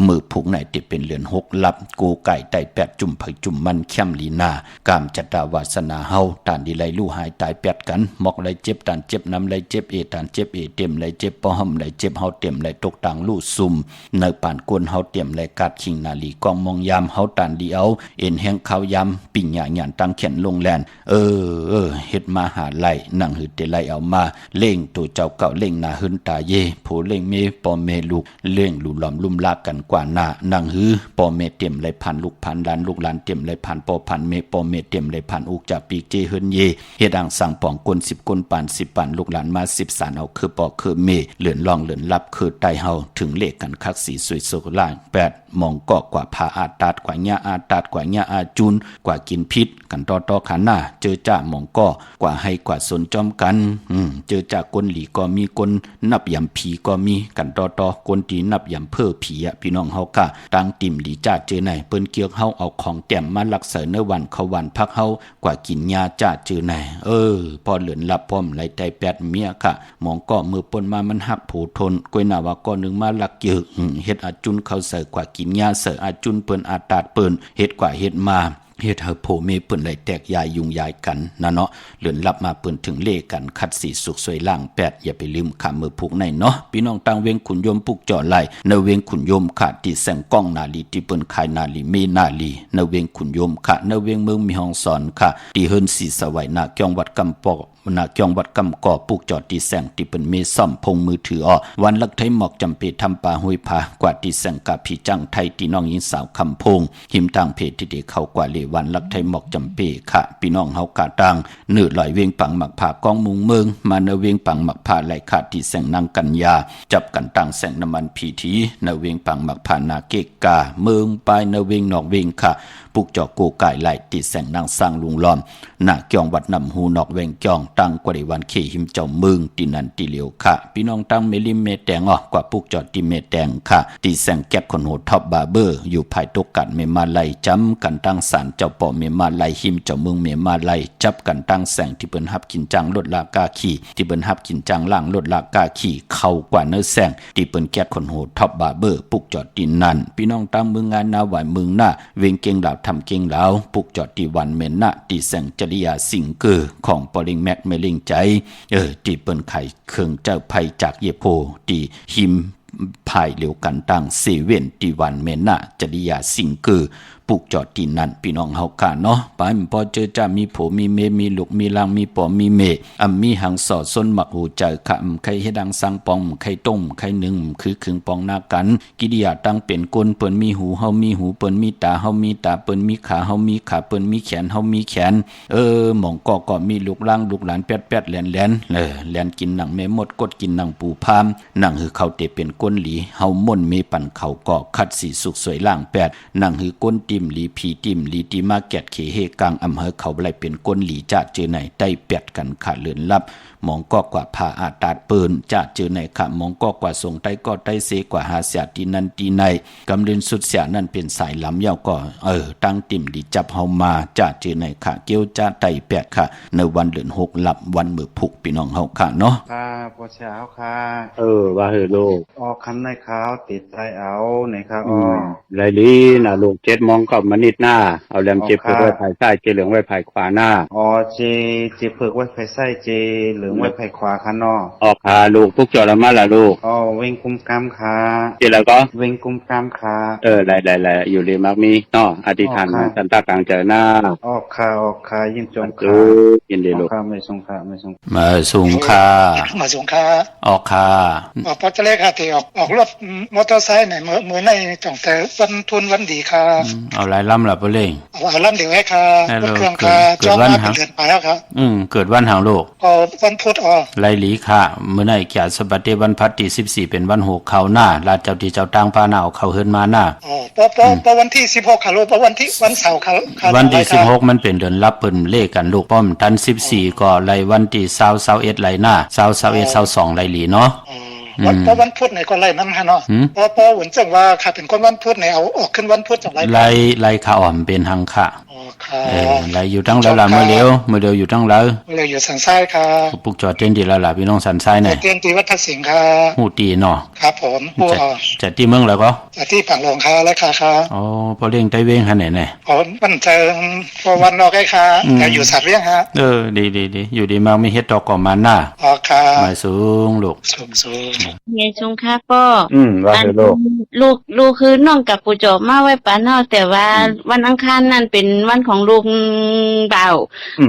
มือผูกไหนติเป็นเหลือน6ลับกูไก่ไต8จุ่มไผจุ่มมันเข้มลีนากามจัตตาวาสนาเฮาตานดีไลลู่หายตาย8กันมอกไลเจ็บตานเจ็บน้ำไหลเจ็บตานเจ็บเต็มไหลเจ็บปอหำไหลเจ็บเฮาเต็มไหลตกต่างลู่ซุ่มในป่านกวนเฮาเต็มไหลกาดขิงนาลีกองมองยามเฮาตานดีเอาเอ็นแห้งข้าวยำปิ่งหยาหยานตั้งเขียนลงแลนเฮ็ดมาหาไหลนั่งหืดเตไหลเอามาเล่งตัวเจ้าเก่าเล่งนาหึนตาเยผู้เล่งเมปอเมลูกเล่งลุหลอมลุ่มลากกันกว่าหน้านั่งหือปอเมเต็มไหลพันลูกพันหลานลูกหลานเต็มไหลพันปอพันเมปอเมเต็มไหลพันอุกจากปีเจเฮินเยเฮ็ดอ่างสั่งป่องกล10กลปาน10ปานลูกหลานมา10สารเอาคือปอคือเมเหลือนลองเหลือนลับคือไตเฮาถึงเลขกันคักสีสวยโซล่าง8มองก็กว่าพาอาตัดกว่าญาอาตัดกว่าญาอาจุนกว่ากินพิษกันต่อขันหน้าเจอจ่ามองก็กว่าให้กว่าสนจอมกันเจอจากคนหลีก็มีคนนับยำผีก็มีกันต่อคนที่นับยำเพ้อผีพี่น้องเฮากะตั้งติ่มหลีจ่าเจอไหนเปิ้นเกี่ยวเฮาเอาของแต้มมารักษาเนื้อวันเขาวันพักเฮากว่ากินยาจ่าเจอไหนพอเหลือนลับพร้อมไหลใจ8เมียค่ะมองก็มือปนมามันหักผูทนกวยหน้าว่าก็นึงมาลักเยอะเฮ็ดอาจุนเขาเสิร์กว่ากินยาเสิร์อาจุนเปิ้นอาตาดเปิ้นเฮ็ดกว่าเฮ็ดมาเฮ็ดให้โผเมเปิ้นไหลแตกยายยุงยายกันนะเนาะเลื่อนลับมาเปิ้นถึงเลกันคัดสีสุกสวยล่าง8อย่าไปลืมขามือผูกในเนาะพี่น้องตั้งเวงขุนยมปุกจ่อไหลในเวงขุนยมขาติแสงก้องนาลีที่เปิ้นขายนาลีเมนาลีในเวงขุนยมค่ะในเวงเมืองมีห้องสอนค่ะที่เฮินสีสวัยนาเกียงวัดกำปอก นาเกียงวัดกำก่อปลูกจอดตีแสงที่เป็นเมซ่อมพงมือถืออ้อวันลักไทยหมอกจำเปทำป่าห้วยผากว่าตีแสงกะพี่จังไทยตีน้องหญิงสาวคำพงหิมทางเพจที่เด็กเขากว่าเลวันลักไทยหมอกจำเปค่ะพี่น้องเฮากะตังเนื้อลอยเวียงปังหมักผากองมุงเมืองมาเนเวียงปังหมักผาไหลขาดตีแสงนางกัญญาจับกันตั้งแสงน้ำมันพีทีเนเวียงปังหมักผานาเกกาเมืองปลายเนเวียงนอกเวียงค่ะปุกจอกโกไก่ไหลตีแสงนางสร้างลุงล้อมหน้าเกียงวัดนำหูนอกเวงเกียงตั้งกว่าในวันเขหิมเจ้าเมืองตีนันตีเหลียวค่ะพี่น้องตั้งเมลิมเมแดงออกกว่าปุกจอดตีเมแดงค่ะตีแสงแก๊บคนโหดท็อปบาร์เบอร์อยู่ภายตกกันเมมาไลจำกันตั้งศาลเจ้าป่อเมมาไลหิมเจ้าเมืองเมมาไลจับกันตั้งแสงที่เปิ้นฮับกินจังลดลากาขี่ที่เปิ้นฮับกินจังล่างลดลากาขี่เข้ากว่าเนื้อแสงที่เปิ้นแก๊บคนโหดท็อปบาร์เบอร์ปุกจอดตีนันพี่น้องตั้งเมืองงานนาหวายเมืองหน้าเวงเก่งเหล่าทำเก่งเหล่าปุกจอดตีวันเมนนะตีแสงจริยาสิงเกอร์ของปอลิงแม็กเมลิงใจตีเปิ้นไข่เครื่องเจ้าภัยจากเยโพตีหิมภายเหลียวกันตั้งเซเว่นตีวันเมนะจริยาสิงเกอร์ปลูกจอดที่นั่นพี่น้องเฮากะเนาะไปพอเจอจ้ามีผัวมีเมมีลูกมีลางมีปอมีเมมีหังสอดส้นหมักหูใจขะใครเฮ็ดดังสังปองใครต้มใครนึ่งคือขึงปองหน้ากันกิริยาตั้งเป็นก้นเปิ้นมีหูเฮามีหูเปิ้นมีตาเฮามีตาเปิ้นมีขาเฮามีขาเปิ้นมีแขนเฮามีแขนหม่องก็มีลูกล่างลูกหลานแป๊ดๆแล่นแล่นกินหนังแม่มดกดกินหนังปูพามหนังหือเขาเตเป็นก้นหลีเฮาม่นมีปั่นเขาก็คัดสีสุกสวยล่างแปดหนังหือก้นติ่มหลีผีติ่มลีติมาแกดเขเฮกลางอำเภอเขาไหลเป็นก้นหลีจะเจอไหนได้เปียดกันขาดเลือนลับมองก็กว่าพาอาตาดปืนจะเจอไหนขะมองก็กว่าส่งไต้ก็ไต้เสกว่าหาเสียตีนันตีในกำเรินสุดเสียนั่นเป็นสายลำยาวก็ตั้งติ่มดีจับเฮามาจะเจอไหนขะเกี้ยวจะไต้เปียดค่ะในวันเดือน6ลับวันมือผุกพี่น้องเฮาค่ะเนาะค่ะปวดเช้าค่ะว่าเฮอโลกออกคันในขาวติดใจเอาในค่ะไรลีน่ะลูก7 โมงก็มานิดหน้าเอาแลมเจ็บเพื่อไว้ภายซ้ายเจเหลืองไว้ภายขวาหน้าเจเผือกไว้ภายซ้ายเจเหลืองไว้ภายขวาค่ะน้อออกค่ะลูกพวกจอละมาล่ะลูกเว้งกุมกำค่ะเจแล้วก็เว้งกุมกำค่ะหลายๆอยู่เลยมักมีเนาะอธิษฐานสันตากลางใจหน้าออกค่ะยินจมค่ะยินดีลูกค่ะไม่สงค่ะมาสูงค่ะออกค่ะพอจะเลขค่ะที่ออกรถมอเตอร์ไซค์เนี่ยมือในจ่องแต่วันทุนวันดีค่ะเอาหลายลำล่ะเพิ่นเล่งเอาลำเดียวให้ค่ะรถเครื่องค่ะจองมาเป็นเดือนไปแล้วครับเกิดวันหางโลกวันพุธไลหลีค่ะมื้อไหนแก่สบัดเดวันพัดที่14เป็นวัน6เข้าหน้าลาเจ้าที่เจ้าต่างพาหน้าเข้าเฮือนมาหน้าพอวันที่16ค่ะลูกพอวันเสาร์ค่ะวันที่16มันเป็นเดือนรับเพิ่นเลขกันลูกป้อมทัน14ก็ไลวันที่20 21ไลหน้า20 21 22ไลหลีเนาะวันพุธไหนก็ไล่นำฮะเนาะพอเหมือนจังว่าค่ะเป็นคนวันพุธไหนเอาออกขึ้นวันพุธจังไล่ค่ะอ่อมเป็นหังค่ะค่ะไล่อยู่ทั้งละเมื่อเร็วอยู่ทั้งละเร็วอยู่สันทรายค่ะปุกจอดเต้นดีแล้วล่ะพี่น้องสันทรายเนี่ยเต้นตีวัดทัดสิงห์ค่ะฮู้ตีเนาะครับผมจะที่เมืองแล้วก็จะที่ฝั่งหลวงค่ะแล้วค่ะพอเลี้ยงไต้เว้งหั่นไหนมันเจอพอวันนอกไอ้ค่ะแต่อยู่สัตว์เลี้ยงฮะดีอยู่ดีมากไม่เฮ็ดดอกก่อมาหน้าค่ะมาสูงลูกสูงไงชงค่ะป้อว่าลูกคือน้องกับปู่จบมาไว้ปานเฮาแต่ว่าวันอังคารนั่นเป็นวันของลูกเบา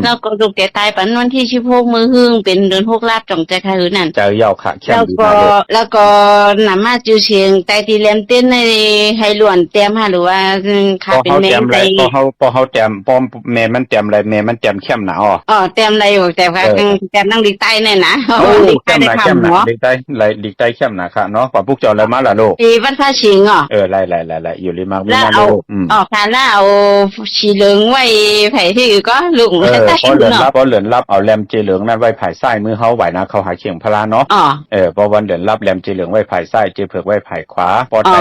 แล้วก็ลูกแกตายปันวันที่16มื้อฮึ่งเป็นเดือน6ลาบจ่องใจค่ะหือนั่นเจ้าเยาค่ะแค่ดีมากแล้วก็นำมาจูเชียงใต้ที่แลมเต้นในให้ล้วนเตรียมหาหรือว่าค่ะเป็นแม่ใจพอเฮาแต้มป้อมแม่มันแต้มอะไรแม่มันแต้มเข้มหนาแต้มอะไรอยู่แต่ว่าแต้มนั่งดิกใต้แน่นะดิกใต้ได้เข้มหนาดิกใต้เข้มหนาค่ะเนาะกว่าพวกเจ้าอะไรมาล่ะลูกที่วันพระชิงไล่อยู่ริมากมีมาลูกค่ะแล้วเอาสีเหลืองไว้ไผที่ก็ลุงพอเหลือนรับเอาแลมเจเหลืองนั่นไว้ภายซ้ายมือเฮาไหวนะเขาหาเขียงพลาเนาะพอวันเดือนรับแลมเจเหลืองไว้ภายซ้ายเจเผือกไว้ภายขวาพอใจ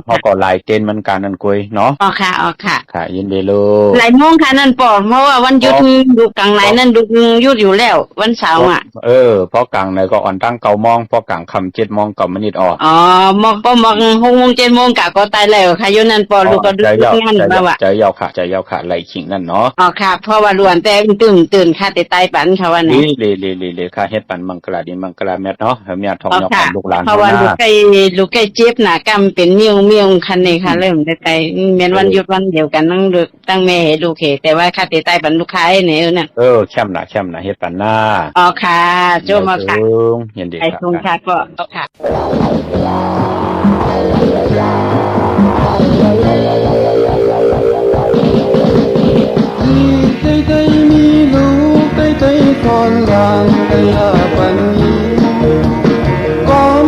เขาก็ลายเต้นมันการนั่นกุยเนาะค่ะยินดีลูกหลายโมงค่ะนั่นปอดเพราะว่าวันหยุดดูกลางไหนนั่นดูหยุดอยู่แล้ววันเสาร์พอกลางไหนก็อ่อนตั้ง9 โมงพอกลางค่ำ7 โมงก็มนิดออกมอง6 โมง 7 โมงกะก็ตายแล้วค่ะอยู่นั่นปอลูกก็ดึกงานมาว่ะใจยาวค่ะไหลขิงนั่นเนาะอ๋อค่ะเพราะว่าล้วนแต่ตื่นค่ะแต่ตายปันค่ะว่านี่เลค่ะเฮ็ดปันมังกลาดินมังกลาแม่เนาะเมียทองยอกลูกหลานเพราะว่าลูกไก่เจ็บหน้ากำเป็นเมียวคันนี่ค่ะเริ่มได้ตายแม่นวันหยุดวันเดียวกันตั้งแม่ให้ลูกเขแต่ว่าค่ะแต่ตายปันลูกค้าเนี่ยน่ะแช่มน่ะเฮ็ดปันหน้าอ๋อค่ะโจมาค่ะยินดีค่ะไอ้ทงค่ะก็ค่ะtay mi lu tay con vàng tay phần con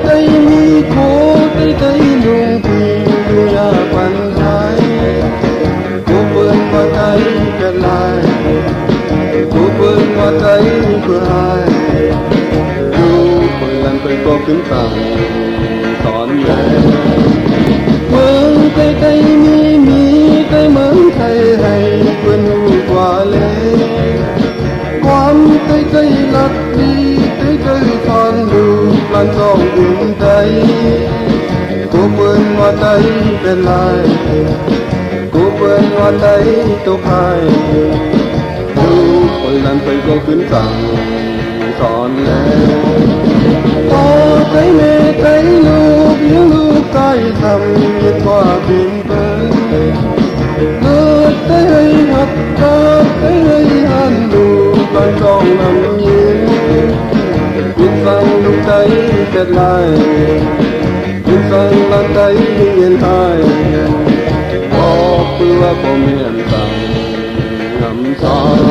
tay mi cố tay lung thì ya phần hai cố bơn qua tay cái lại cố bơn qua tay vừa hai lu phần lần phải có cứng tàng còn lại mừng tay mi tay mừng tay hay quên qua lệความใจลักดีใจทอนดูปลันต้องอุ่นใจกูเปิ้นว่าใจเป็นลายกูเปิ้นว่าใจตกหายดูคนนั้นไปก็ขึ้นสั่งสอนแล้วพอใจแม่ใจลูกยังลูกใจทำยิ่งกว่าบินเปิ้นเกิดได้ให้หัดกับได้ให้หันดูปลันต้องนำยิ้มยิ่งฟังลูกใจเป็นลายยิ่งฟังลันใจเย็นหายบอกเพื่อผมเห็นสั่งนำสอน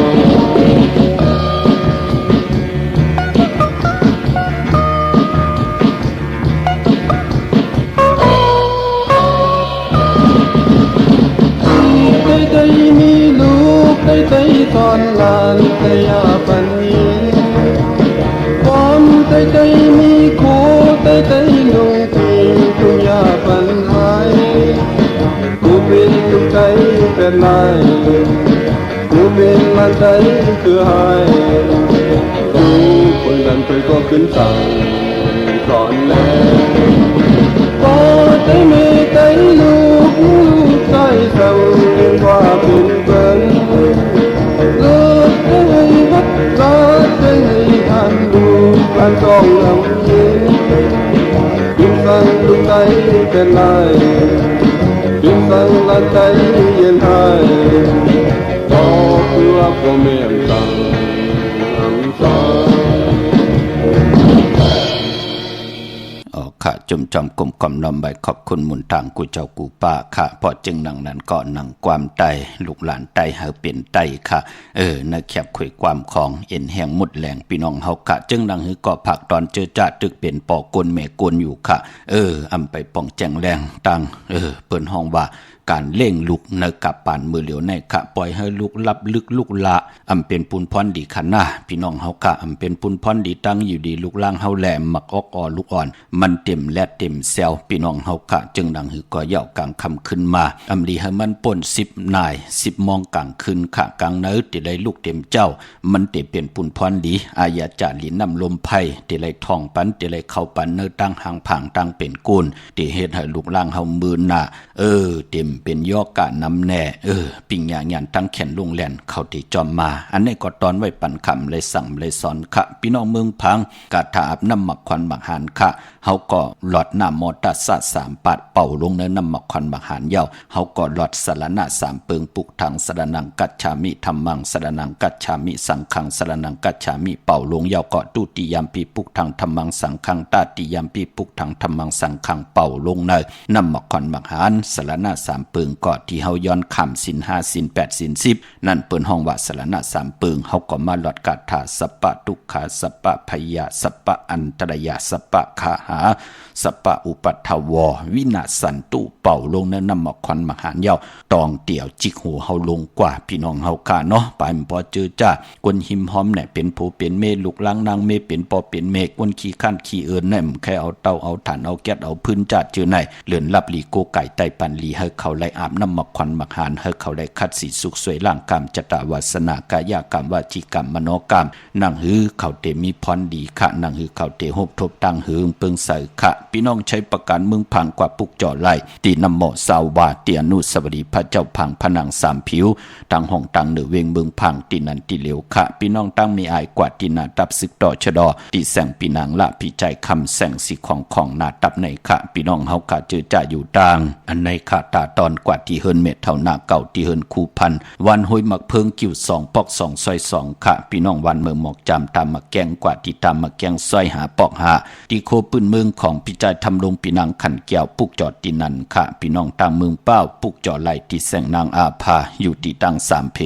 ใจตอนลานใจยาปันนี้ความใจมีโคใจลงที่ทุยาปันหายกูเป็นลูกใจเป็นลายกูเป็นมันใจคือหายกูคนนั้นเคยก็ขึ้นสั่งสอนแล้วพอใจมีใจลูกใจเศร้ายิ่งกว่าเป็นเบิ้ลเลิกให้วัดรักให้ทันดูการต้องลำยิ้มยิ่งฟังลูกใจเป็นลายยิ่งฟังลันใจเย็นหายบอกเพื่อผมเมียนสั่งนำสอนค่ะจุ่มจอมกลุ่มกล่อมน้อมใบขอบคุณมุนทางกูเจ้ากูป้าค่ะเพราะจึงหนังนั้นก็หนังความไตลูกหลานไตเฮาเปลี่ยนไตค่ะในแคบข่อยความของเอ็นแห่งมุดแหลงพี่น้องเฮาค่ะจึงหนังหือก็ผักตอนเจอจ่าตึกเป็นปอกลเมกลอยู่ค่ะอำไปป้องแจงแรงตังเปิ้นห้องว่าการเล่งลุกในกับปานมือเหลียวในค่ะปล่อยให้ลุกลับลึกลุกละอำเป็นปุนพรดีขันหน้าพี่น้องเฮาค่ะอำเป็นปุนพรดีตั้งอยู่ดีลุกล่างเฮาแหลมมักออกอ่อนลูกอ่อนมันเต็มและเต็มแซวพี่น้องเฮาค่ะจึงดังหือก็ย่อกลางคำขึ้นมาอำลีให้มันป่น10 นาย10 มองกลางคืนค่ะกลางเนื้อติได้ลูกเต็มเจ้ามันเต็มเป็นปุนพรดีอายาจาลีนำลมไผ่ติได้ทองปันติได้เข้าปันเนื้อตั้งหางผางตั้งเป็นกูนติเฮ็ดให้ลูกล่างเฮามือหน้าเต็มเป็นยอกะนำแน่ปิงหยาหยันตั้งแขนลงแล่นเข้าที่จอมมาอันนี้ก็ตอนไว้ปั่นคำเลยสั่งเลยสอนค่ะพี่น้องเมืองพังกาถาอาบน้ำหมักควันหมักหานค่ะเฮาก็หลอดน้ำมอตาสะ3 ปัดเป่าลงในน้ำหมักควันหมักหานยาวเฮาก็หลอดสรณะ3 เปิงปุกทางสรนังกัจฉามิธัมมังสรนังกัจฉามิสังฆังสรนังกัจฉามิเป่าลงยาวก็ตุติยามปีปุกทางธัมมังสังฆังตาติยามปีปุกทางธัมมังสังฆังเป่าลงในน้ำหมักควันหมักหานสรณะ3 เปิงก็ที่เฮาย้อนคำศีล5ศีล8ศีล10นั่นเปิ้นห้องว่าสรณะ3 เปิงเฮาก็มาหลอดกาถาสัพพะทุกขาสัพพะพยาสัพพะอันตรายาสัพพะคาหาสัพพะอุปัฏฐวอวินาสันตุเป่าลงในน้ำหมักควันหมักหานยาวตองเตี่ยวจิกหูเฮาลงกว่าพี่น้องเฮาค่ะเนาะไปพอเจอจ้ากวนหิมหอมเนี่ยเป็นผู้เป็นเมลูกล้างนางเมเป็นปอเป็นเมกวนขี้ข้านขี้เอินเนี่ยแค่เอาเตาเอาถ่านเอาแก๊สเอาพื้นจัดเจอไหนเลื่อนลับหลีโกไก่ไตปันหลีให้เขา เขาไล่อาบน้ำมักควันมักหานให้เขาได้คัดสีสุขสวยร่างกามจตาวาสนากายกรรมวาจีกรรมมโนกรรมนั่งหือเขาเตมีพรดีค่ะนั่งหือเขาเตหบทบตั้งหือเปิงใส่ค่ะพี่น้องใช้ประการมึงพังกว่าปุกจ่อไล่ตีนำหมอสาวาเตียนุสวดีพระเจ้าพังผนังสามผิวตั้งห้องตั้งเหนือเวงเมืองพังตีนันตีเหลียวค่ะพี่น้องตั้งมีอายกว่าตีนาตับศึกต่อชะดอตีแสงปีนางละพี่ใจคำแสงสีของนาตับในค่ะพี่น้องเฮากะเจอจ่าอยู่ต่างอันในค่ะตาตอนกว่าที่เฮินเม็ดเท่าหน้าเก่าที่เฮินคูพันวันห้อยมักเพิงกิ่ว2ปอก2ซอย2ค่ะพี่น้องวันเมืองหมอกจำตามมาแกงกว่าที่ตามมาแกงซอยหาปอกหาที่โคปืนเมืองของพี่ใจทำลงปีนางขันแก้วปุกจอดตีนันค่ะพี่น้องตามเมืองเป้าปุกจอดไหลที่แสงนางอาภาอยู่ที่ตั้ง3เพ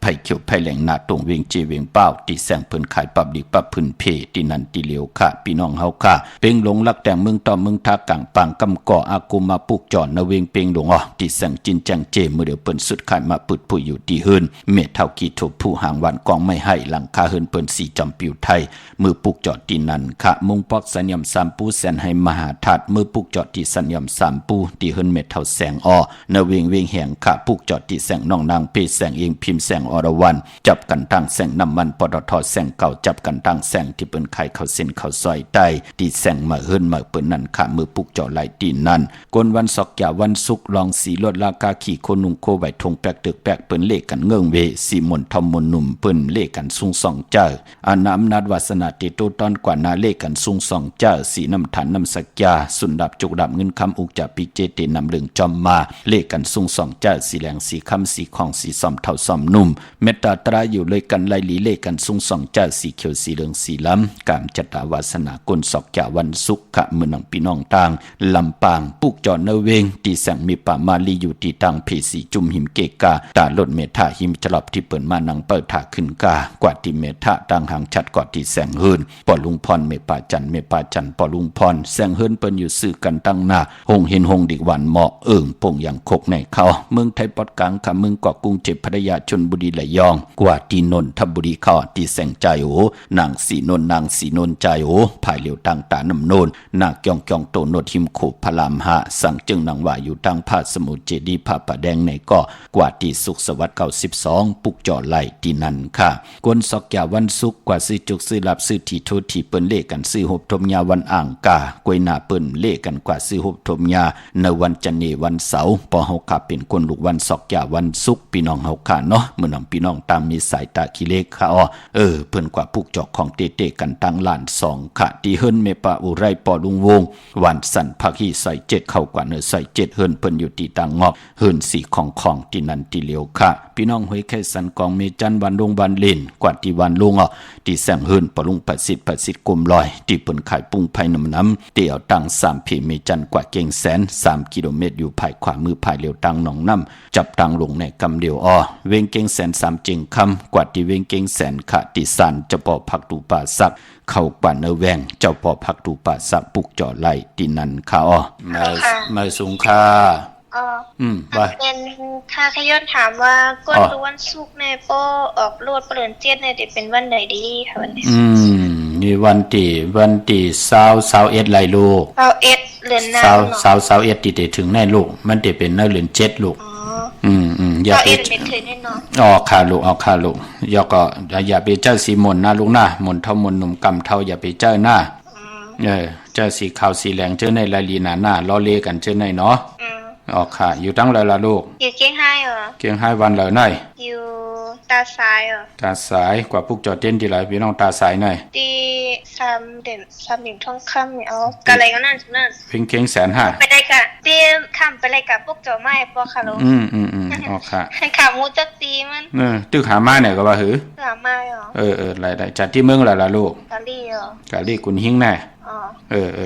ไผ่เขียวไผ่แหลงนาตรงเวียงเจเวียงเป้าที่แสงเพิ่นขายปับดิปับพื้นเพที่นันที่เหลียวค่ะพี่น้องเฮาค่ะเป่งหลงลักแต่งเมืองต่อเมืองทากลางปังกำก่ออากุมาปุกจอดนเวียงเป่งหลงที่แสงจินจังเจมือเดียวเปิ้นสุดขายมาปึดผู้อยู่ที่เฮินเมเท่ากี่ถูกผู้หางวันกองไม่ให้หลังคาเฮินเปิ้นสีจำปิวไทยมือปุกจอดที่นันค่ะมุงปอกสัญญมสามปูแสนให้มหาธาตุมือปุกจอดที่สัญญมสามปูที่เฮินเมเท่าแสงนเวียงเวียงแห่งค่ะปุกจอดที่แสงน้องนางเพแสงเองพิมพ์แสงอรวันจับกันตั้งแสงน้ำมันปตทแสงเก่าจับกันตั้งแสงที่เปิ้นไข่เขาเส้นเขาซอยใต้ที่แสงมาเฮินมาเปิ้นนั่นค่ะมือปุกจอดไหลตีนั่นกวนวันศอกยาวันศุกร์ลองสีลดราคาขี่โคนุงโคไว้ทงแปลกตึกแปลกเปิ้นเลขกันเงื่องเวสีมนทอมมนหนุ่มเปิ้นเลขกันสูงสองเจ้าอานาอำนาจวาสนาติโตตอนกว่านาเลขกันสูงสองเจ้าสีน้ำฐานน้ำสักยาสุนดับจุกดับเงินคำอุกจะปิเจเตนำเรื่องจอมมาเลขกันสูงสองเจ้าสีแหลงสีคำสีของสีซอมเท่าซอมนุ่มเมตตาตราอยู่เลยกันไล่ลีเลขกันสูงสองเจ้าสีเขียวสีเหลืองสีล้ำกามจตาวาสนากลศอกยาวันศุกร์ขะมือนังพี่น้องต่างลำปางปุกจอดเนเวงตีแสงมีป่ามาลีอยู่ตีตังเพสีจุมหิมเกกาตาลดเมธาหิมจลอบที่เปิดมานังเปิดถาขึ้นกากว่าที่เมธาต่างหางชัดกว่าที่แสงเฮินปอลุงพรเมป่าจันปอลุงพรแสงเฮินเปิ้นอยู่สื่อกันตั้งหน้าหงเห็นหงดิกวันเหมาะปงอย่างคกในเขาเมืองไทยปอดกลางค่ะเมืองเกาะกรุงเจ็บพัทยาชลบุรีระยองกว่าที่นนทบุรีเขาที่แสงใจโอนางสีนนใจโอภายเหลียวต่างตาน้ำโนนนางกยองโตโนทิมโขพลามหาสั่งจึงนางว่าอยู่ตั้งผาสมุทรเจดีผาป่าแดงในเกาะกว่าที่สุขสวัสดิ์92ปุกจอไหลที่นั่นค่ะกวนศอกยาวันศุกร์กว่าซื้อจุกซื้อลับซื้อที่โทษที่เปิ้นเลขกันซื้อหบทมยาวันอ่างกากวยนาเปิ้นเลขกันกว่าซื้อหบทมยาในวันจันเนวันเสาร์ปอเฮาค่ะเป็นคนลูกวันศอกยาวันศุกร์พี่น้องเฮาค่ะเนาะมื้อนั้นพี่น้องตามมีสายตาขี้เลขค่ะเพิ่นกว่าปุกจอกของเตๆกันตั้งล้าน2ค่ะที่เฮิรนเมปะอุไรปอลุงวงวันสันภักหีใส่7เข้ากว่าเนื้อใส่7เฮิรนเปิ้นอยู่ที่ต่างงอกเฮิรนสีของที่นันที่เหลียวค่ะพี่น้องห้วยไข่สันกองเมจันวันลงวันเล่นกว่าที่วันลุงที่แสงเฮิรนปอลุงประสิทธิ์กลมลอยที่เปิ้นขายปุ้งไผ่น้ำเตี่ยวตั้ง3เพเมจันกว่าเก่งแสน3กิโลเมตรอยู่ภายขวามือภายเหลียวตั้งหนองน้ำจับตั้งลงในกำเดียวเวงเก่งแสน3เจงคำกว่าที่เวงเก่งแสนค่ะที่สันจะปอพักตูป่าสักเข้ากว่าเนแวงเจ้าปอพักตูป่าสักปุกจ่อไหลที่นั่นค่ะมาสูงค่ะว่าเป็นถ้าขย้อนถามว่าก้นรู้วันศุกร์ในโปออกโลดเปลี่ยนเจ็ดในจะเป็นวันไหนดีค่ะวันนี้นี่วันที่21ไรลูก21เดือนหน้า21ที่ถึงในลูกมันจะเป็นในเดือน7ลูกอย่าไปค่ะลูกค่ะลูกอย่าไปเจ้าสีมนนะลูกนะมนเท่ามนหนุ่มกำเท่าอย่าไปเจ้าหน้าเจ้าสีขาวสีแหลงเจ้าในลายลีหน้าล้อเล่กันเจ้าในเนาะค่ะอยู่ตั้งเลยล่ะลูกอยู่เกียงไฮ้เกียงไฮ้วันเลยหน่อยอยู่ตาสายตาสายกว่าพวกจอดเต้นที่ไรพี่น้องตาสายหน่อยที่3 เดือนทองคำเนี่ยกะไรก็นั่นเพียงเก่ง150,000ไปได้กะเตรียมคำไปเลยกับพวกจอไม้พอค่ะลูกค่ะขามูจักตีมันตึกหามาเนี่ยก็ว่าหือหามาไรจัดที่เมืองล่ะลูกกะลี่กุนหิ้งแน่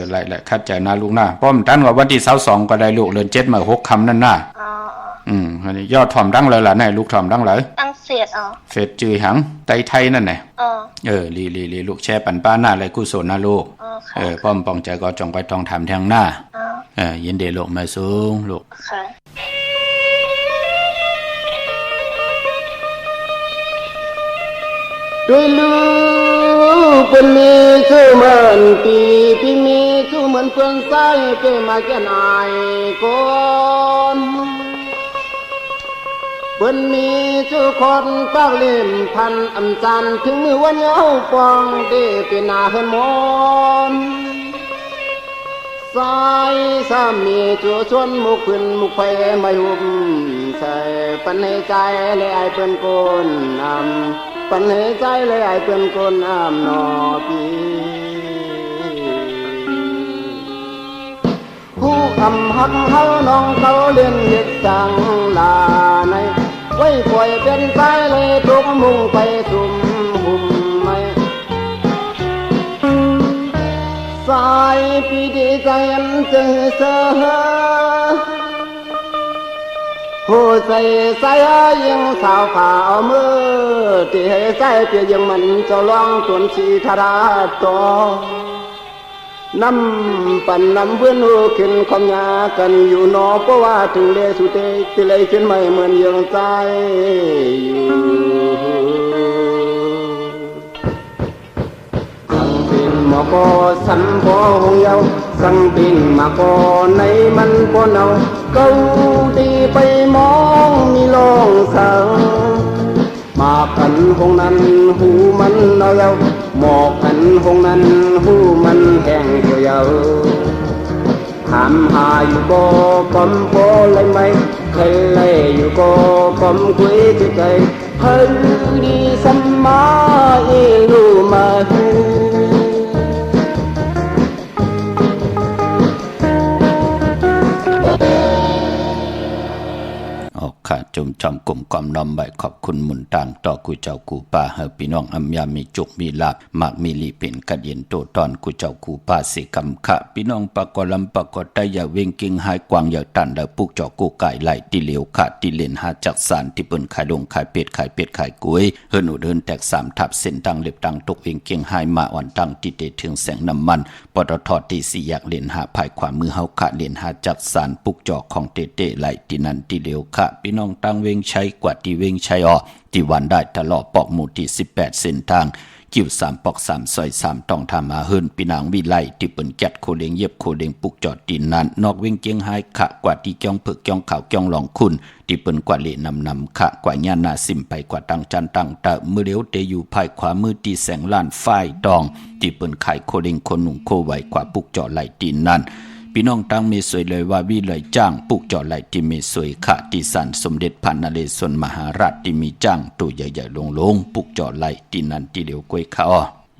ไรคัดใจนะลูกนะป้อมตั้นว่าวันที่22ก็ได้ลูกเดือน7มา6คำนั่นน่ะอันนี้ยอดถ่อมดังเลยล่ะไหนลูกถ่อมดังเลยตั้งเฟดจือหังไตไทยนั่นแหละลีลูกแช่ปันป้าหน้าอะไรกุศลนะลูกป้อมปองใจก็จงไปทองถามแทงหน้ายินดีลูกมาสูงลูกด้วยลูกเป็นมีคือเหมือนปีที่มีคือเหมือนเพื่อนใส่เกมาแก่นายก่อน เปิ้นมีทุกคนปากเล่มพันอำจันถึงมือวันเหยาปองเด้เป็นหน้าเฮินมอนสายสามีจัวชวนมุกขึ้นมุกไฟไม่หุบใส่ปันให้ใจเลยไอเปิ้นโกนนำปันให้ใจเลยไอเปิ้นโกนนำนอปีผู้อำหักเฮาน้องเขาเล่นเฮ็ดจังลาในไว้ปล่อยเป็นสายเลยทุกมุ่งไปสุ่มหุ่มไม่สายปีดีใจอันเจอเสอผู้ใส่สายยังสาวขาวมือที่ให้ใจเพียยังมันจะลองตวนชีธาราตอนำปั่นนำเพื่อนหูขึ้นความยากันอยู่นอเพราะว่าถึงเลสุเตติเลยขึ้นไม่เหมือนยังใจอยู่สังปินหมอกอสันพอหงเยาสังปินมากอในมันพอเนาเก้าดีไปมองมีลองสังมากันหงนั้นหูมันเนาเยาหมอกกันหงนั้นหูมันแห้งเหี่ยวเยาถามหาอยู่ก็กอมโปเลยไหมเคยเลยอยู่ก็กอมคุยที่ใจเฮ้ยดีสัมมาเอลูมาหูข้าจุมจอมกลุ่มกอมน้อมใบขอบคุณหมุนต่างต่อกูเจ้ากูป่าเฮอพี่น้องอัมยามีจุกมีลาบมากมีลีเป็นกระเย็นโตตอนกูเจ้ากูป่าสิกำขะพี่น้องปะกอลำปะกอไตอย่าเวงกิ่งหายกวางอย่าตันแล้วปุกเจาะกูไก่ไหลที่เหลียวขะที่เลนหาจักสารที่เปิ้นขายลงขายเป็ดขายกุ้ยเฮินอุดเฮินแตก3ทับเส้นตังเล็บตังตกเวงกิ่งหายมาอ่อนตังที่เตถึงแสงน้ำมันปตทที่4อยากเลนหาภายขวามือเฮาขะเลนหาจักสารปุกเจาะของเตไหลที่นั่นที่เหลียวขะพี่น้องตังเวงใช้กว่าที่เวงใช้ออกที่วันได้ตลอดปอกหมู่ที่18เส้นทางกิ้ว3ปอก3ซอย3ต้องทำมาเฮินปีนางวิไลที่เปิ้นจัดโคเลงเย็บโคเลงปุกจอดดินนั้นนอกเวงเกียงหายขะกว่าที่จ้องเผือกจ้องขาวจ้องหลองคุณที่เปิ้นกว่าเลนำขะกว่าญาณาสิมไปกว่าตังจันตังตะมือเดียวเตอยู่ภายขวามือที่แสงล้านฝ้ายดองที่เปิ้นขายโคเลงคนหนุ่มโคไว้กว่าปุกจอดไหลดินนั้นพี่น้องตั้งมีสวยเลยว่าวิเลยจ้างปุกจอไหลที่มีสวยขะที่สันสมเด็จพันนเรศวรมหาราชที่มีจ้างตัวใหญ่ๆลงปุกจอไหลที่นั่นที่เดียวกวยข้า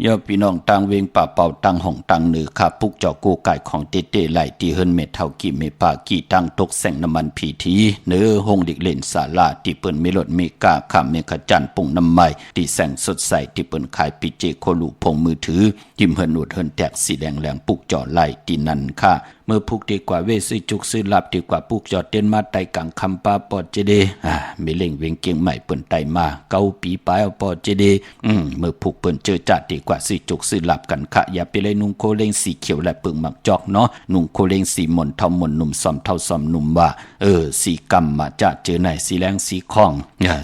ยอพี่น้องตั้งเวงป่าเป่าตั้งห้องตั้งเหนือข้าปุกจอกูไก่ของเตไหลที่เฮินเม็ดเท่ากี่เมปากี่ตั้งตกแสงน้ำมันพีทีเนื้อห้องเด็กเล่นศาลาที่เปิ้นเมลดเมกาข้ามเมฆจันปุ่งน้ำไม้ที่แสงสดใสที่เปิ้นขายปีเจโคลูพงมือถือยิ้มเฮินอุดเฮินแตกสีแดงปุกจอไหลที่นั่นค่ะเมื่อพุกดีกว่าเวซื้อจุกซื้อลับดีกว่าปุกจอดเต้นมาไตกังคำปาปอดเจเดไม่เล่งเวงเกียงใหม่เปิ้นไตมาเกาปีปลายเอาปอดเจเดเมื่อพุกเปิ้นเจอจัดดีกว่าซื้อจุกซื้อลับกันค่ะอย่าไปเลยนุ่งโคเลงสีเขียวและปึงหมักจอกเนาะนุ่งโคเลงสีหม่นเท่าหม่นหนุ่มซอมเท่าซอมหนุ่มว่าสีกำมาจะเจอไหนสีแรงสีข้อง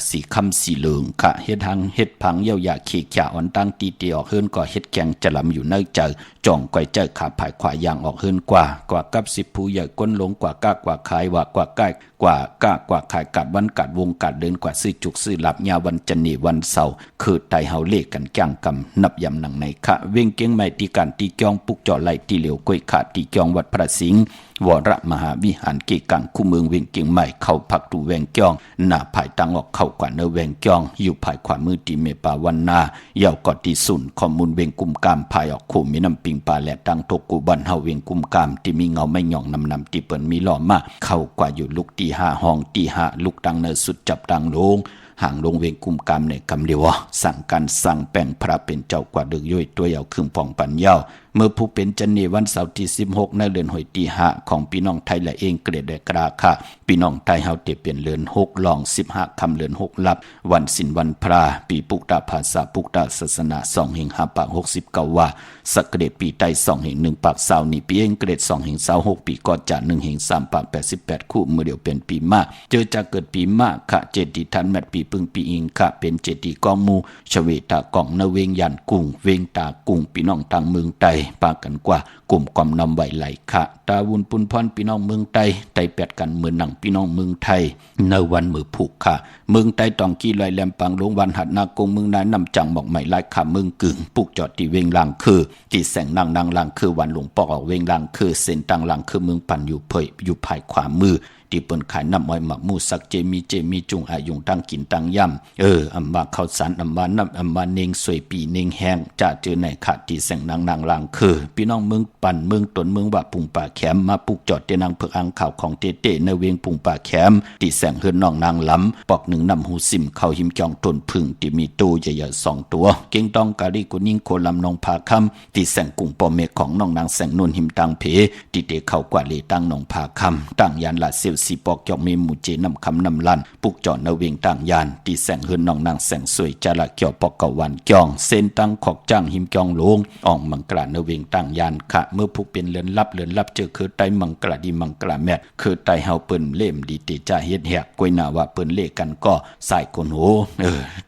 สีคำสีเหลืองค่ะเฮ็ดหังเฮ็ดพังเยี่ยวยาขี้ขยาอ่อนตั้งตีเตียวเฮิรนก็เฮ็ดแกงจะลำอยู่เนื้อเจอจ่องก้อยเจอขาผายขวายางออกเฮิรนกว่ากับ10ผู้ใหญ่ก้นหลงกว่ากากว่าขายว่ากว่าใกล้กว่ากากว่าขายกัดวันกัดวงกัดเดินกว่าซื้อจุกซื้อหลับยาวันจันนีวันเสาร์คือไตเฮาเลขกันจ้างกำนับยำหนังในขะเวงเกียงใหม่ตีการตีจองปุกจอไหลตีเหลียวก้อยขาตีจองวัดพระสิงห์วรมหาวิหารเกกังคู่เมืองเวียงเกียงใหม่เข้าพักตูแวงจองหน้าภายตังออกเข้ากว่าเนแวงจองอยู่ภายขวามือตีเมปาวันนาเยาวกอดที่สุนข้อมูลเวียงกุมกามภายออกคู่มีน้ำปิงปลาแหลตังตกกูบันเฮาเวียงกุมกามที่มีเงาไม่หย่องนำที่เปิ้นมีหล่อมาเข้ากว่าอยู่ลุกตี5ห้องตี5ลุกตังเนสุดจับตังลงห่างลงเวงกุมกามในกำเดียวสั่งการสั่งแป้งพระเป็นเจ้ากว่าดึกย่อยตัวเยาครึ่งปองปันเยาเมื่อผู้เป็นจันนีวันเสาร์ที่16ในเดือนหอยตี5ของพี่น้องไทยและเองเกรดกราค่ะพี่น้องไทยเฮาเตเปลี่ยนเดือน6ลอง15คำเดือน6ลับวันศิลวันพระปีปุกตาภาษาปุกตาศาสนา2แห่ง5ปาก69ว่าสักเกรดปีไต2แห่ง1ปากเสานี่ปีเองเกรด2แห่ง26ปีกอดจาก1แห่ง3ปาก88คู่มือเดียวเป็นปีมะเจอจะเกิดปีมะค่ะเจดีทันแมตปีปึงปีอิงค่ะเป็นเจดีกองมูชเวตากองนเวงยันกุ้งเวงตากุ้งพี่น้องต่างเมืองไทย ปากันกว่ากลุ่มความนำไหวไหลค่ะตาวุนปุนพรพี่น้องเมืองไทยไตแปดกันเหมือนหนังพี่น้องเมืองไทยในวันมือผูกค่ะเมืองไทยตองกี้ลอยแหลมปังลงวันหัดนากงเมืองนายนำจังหมอกใหม่ลายขาเมืองกึ่งปุกจอดที่เวงลางคือที่แสงนางลางคือวันหลวงปอกออกเวงลางคือเส้นตังลางคือเมืองปั่นอยู่เผยอยู่ภายขวามือที่เปิ้นขายน้ำอ้อยหมักมูสักเจมีจุงอายุงตั้งกินตั้งย่ำอำมาข้าวสารอำมาน้ำอำมาเนงสวยปีเนงแห้งจะเจอในขาดที่แสงนางลางคือพี่น้องเมืองปั่นเมืองตนเมืองว่าปุงป่าแขมมาปลูกจอดเตนางเผือกอังข่าวของเตในเวียงปุงป่าแขมที่แสงเฮือนน้องนางล้ำปอกหนึ่งนำหูซิมเข้าหิมจองตนพึ่งที่มีตู้ใหญ่ๆ2 ตัวเก่งต้องกาลีกุนิ่งโคลำนองผาคำที่แสงกุ้งปอเมฆของน้องนางแสงนุ่นหิมตังเพที่เตเข้ากว่าเลตั้งนองผาคำตั้งยานละเซียวสีปอกจอกมีหมู่เจนำคำนำลันปุกจอดในเวียงต่างยานที่แสงเฮือนน้องนางแสงสวยจาละเกี่ยวปอกกะวันจองเส้นตั้งขอกจ้างหิมจองลงอ่องมังกราในเวียงต่างยานค่ะเมื่อผู้เป็นเลือนลับเจอคือไตมังกราดีมังกราแม่คือไตเฮาเปิ้นเล่มดีเตจ่าเฮ็ดแหกกวยหน้าว่าเปิ้นเล่กันก็สายคนโห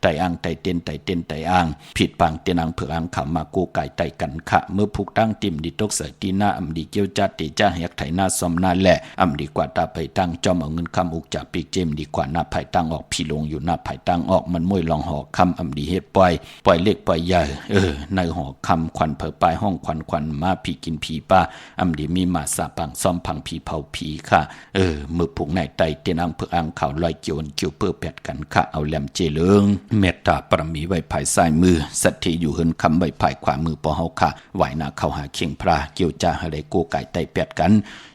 ไตอ่างไตเต้นไตอ่างผิดปังเตนังเผือกอ่างขามาโกไก่ไตกันค่ะเมื่อผู้ตั้งติ่มดีตกใส่ตีหน้าอำดีเกี่ยวจัดเตจ่าแหกไถหน้าซอมหน้าแหละอำดีกว่าตาไปตั้งจอมเอาเงินคำอุกจากปีกเจมดีกว่าหน้าไผ่ตั้งออกพี่ลงอยู่หน้าไผ่ตั้งออกมันมวยลองหอคำอำดีเฮ็ดปล่อยเล็กปล่อยใหญ่ในหอคำควันเผอปลายห้องควันมาผีกินผีป้าอำดีมีมาสาปังซ่อมพังผีเผาผีค่ะมือผงในไตเตียนอังเผือกอังข่าวลอยเกี่ยวเพื่อแปดกันค่ะเอาแหลมเจเลิงเมตตาปรมีไว้ภายซ้ายมือสัตถีอยู่เฮินคำไว้ภายขวามือปอเฮาค่ะไหวหน้าเข้าหาเคียงพระเกี่ยวจ่าอะไรโกไก่ไตแปดกัน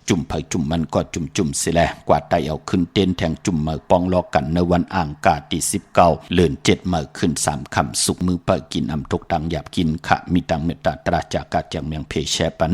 จุ่มไผ่จุ่มมันก็จุ่มสิแลกว่าไตเอาขึ้นเต้นแทงจุ่มมือปองลอกันในวันอ่างกาที่19เลื่อน7มือขึ้น3คำสุกมือเปิดกินอำทกตังหยาบกินขะมีตังเมตตาตราจากกาจากเมียงเพแชปัน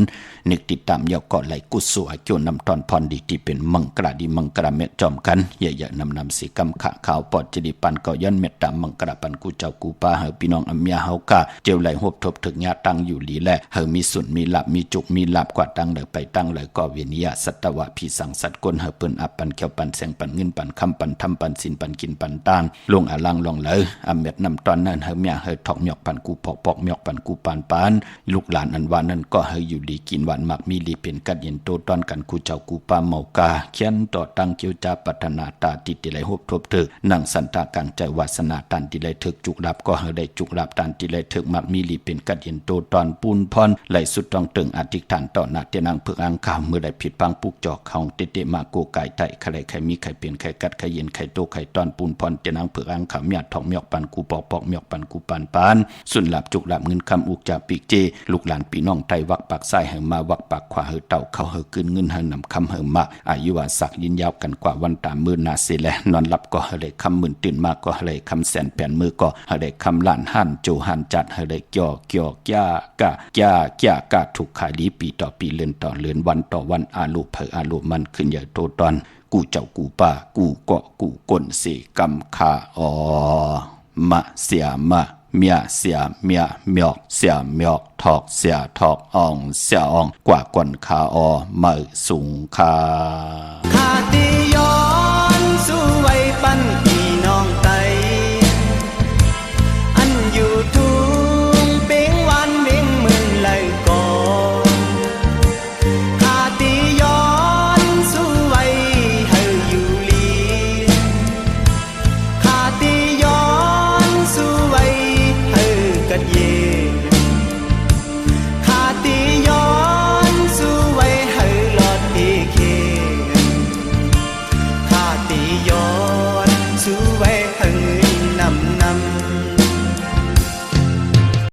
นึกติดตามยาวก็ไหลกุศลเกี่ยวนำตอนพรดีที่เป็นมังกราดีมังกราเมตจอมกันเยอะๆนำสีกำขะขาวปอดจดีปันก็ย้อนเมตตามังกราปันกูเจ้ากูปาเฮอพี่น้องอเมียเฮากะเจียวไหลหบทบถึงญาตั้งอยู่ลีแลเฮอมีสุนมีหลับมีจุกมีหลับกว่าตั้งเลยไปตั้งเลยก็เวียนยาสัตวะพี่สังสัตว์กลเฮเปิ้นอับปันเขียวปันแสงปันเงินปันคำปันทำปันสินปันกินปันตานลงอาลังลองเลยอเม็ดนำตอนนั้นเฮเมียเฮทอกหยอกปันกูปอกหยอกปันกูปานลูกหลานอันวานั้นก็เฮอยู่ดีกินหวานหมักมีลีเป็นกัดเย็นโตตอนกันกูเจ้ากูปาเมากาเขียนต่อตั้งเกี่ยวจาปัฒนาตาติติไหลหบทบเถนั่งสันตากังใจวาสนาตันติไหลถึกจุกรับก็เฮได้จุกรับตันติไหลถึกหมักมีลีเป็นกัดเย็นโตตอนปูนพรไหลสุดต้องตึงอธิษฐานต่อหน้าเตนังเพื่ออังคาเมื่อได้ผิดพังปุกจอกของเตมาโกไก่ไตไข่ไข่มีไข่เปลี่ยนไข่กัดไข่เย็นไข่โตไข่ตอนปูนพรเตนังเผือกอังขามยาทองเมียกปันกูปอกเมียกปันกูปานสุนหลับจุกหลับเงินคำอุกจากปีกเจลูกหลานพี่น้องไทยวักปากซ้ายเฮมาวักปากขวาเฮเต่าเขาเฮกึนเงินเฮนำคำเฮมาอายุวาสักยินยาวกันกว่าวันตามมือนาเสแลนอนหลับก็เฮเลยคำหมื่นตื่นมาก็เฮเลยคำแสนแผ่นมือก็เฮเลยคำล้านหันโจหันจัดเฮเลยเกี่ยวกะถูกขายลีปีต่อปีเลือนต่อเลือนวันต่อวันอาลูเผออาลูมันขึ้นใหญ่โตตอนกูเจ้ากูป่ากูเกาะกูก้นเสกำคามะเสียมะเมียเสียเมียเมียกเสียเมียกทอกเสียทอกอ่องเสียอ่องกว่าก่อนคามือสูงคาขาติย้อนสู้ไว้ปั้นพี่น้องไตอันอยู่ทุ่งเป้งวันเว้งเมืองไหลก่อนขาติย้อนสู้ไว้เฮาอยู่ลีขาติย้อนสู้ไว้เฮากัดเย็น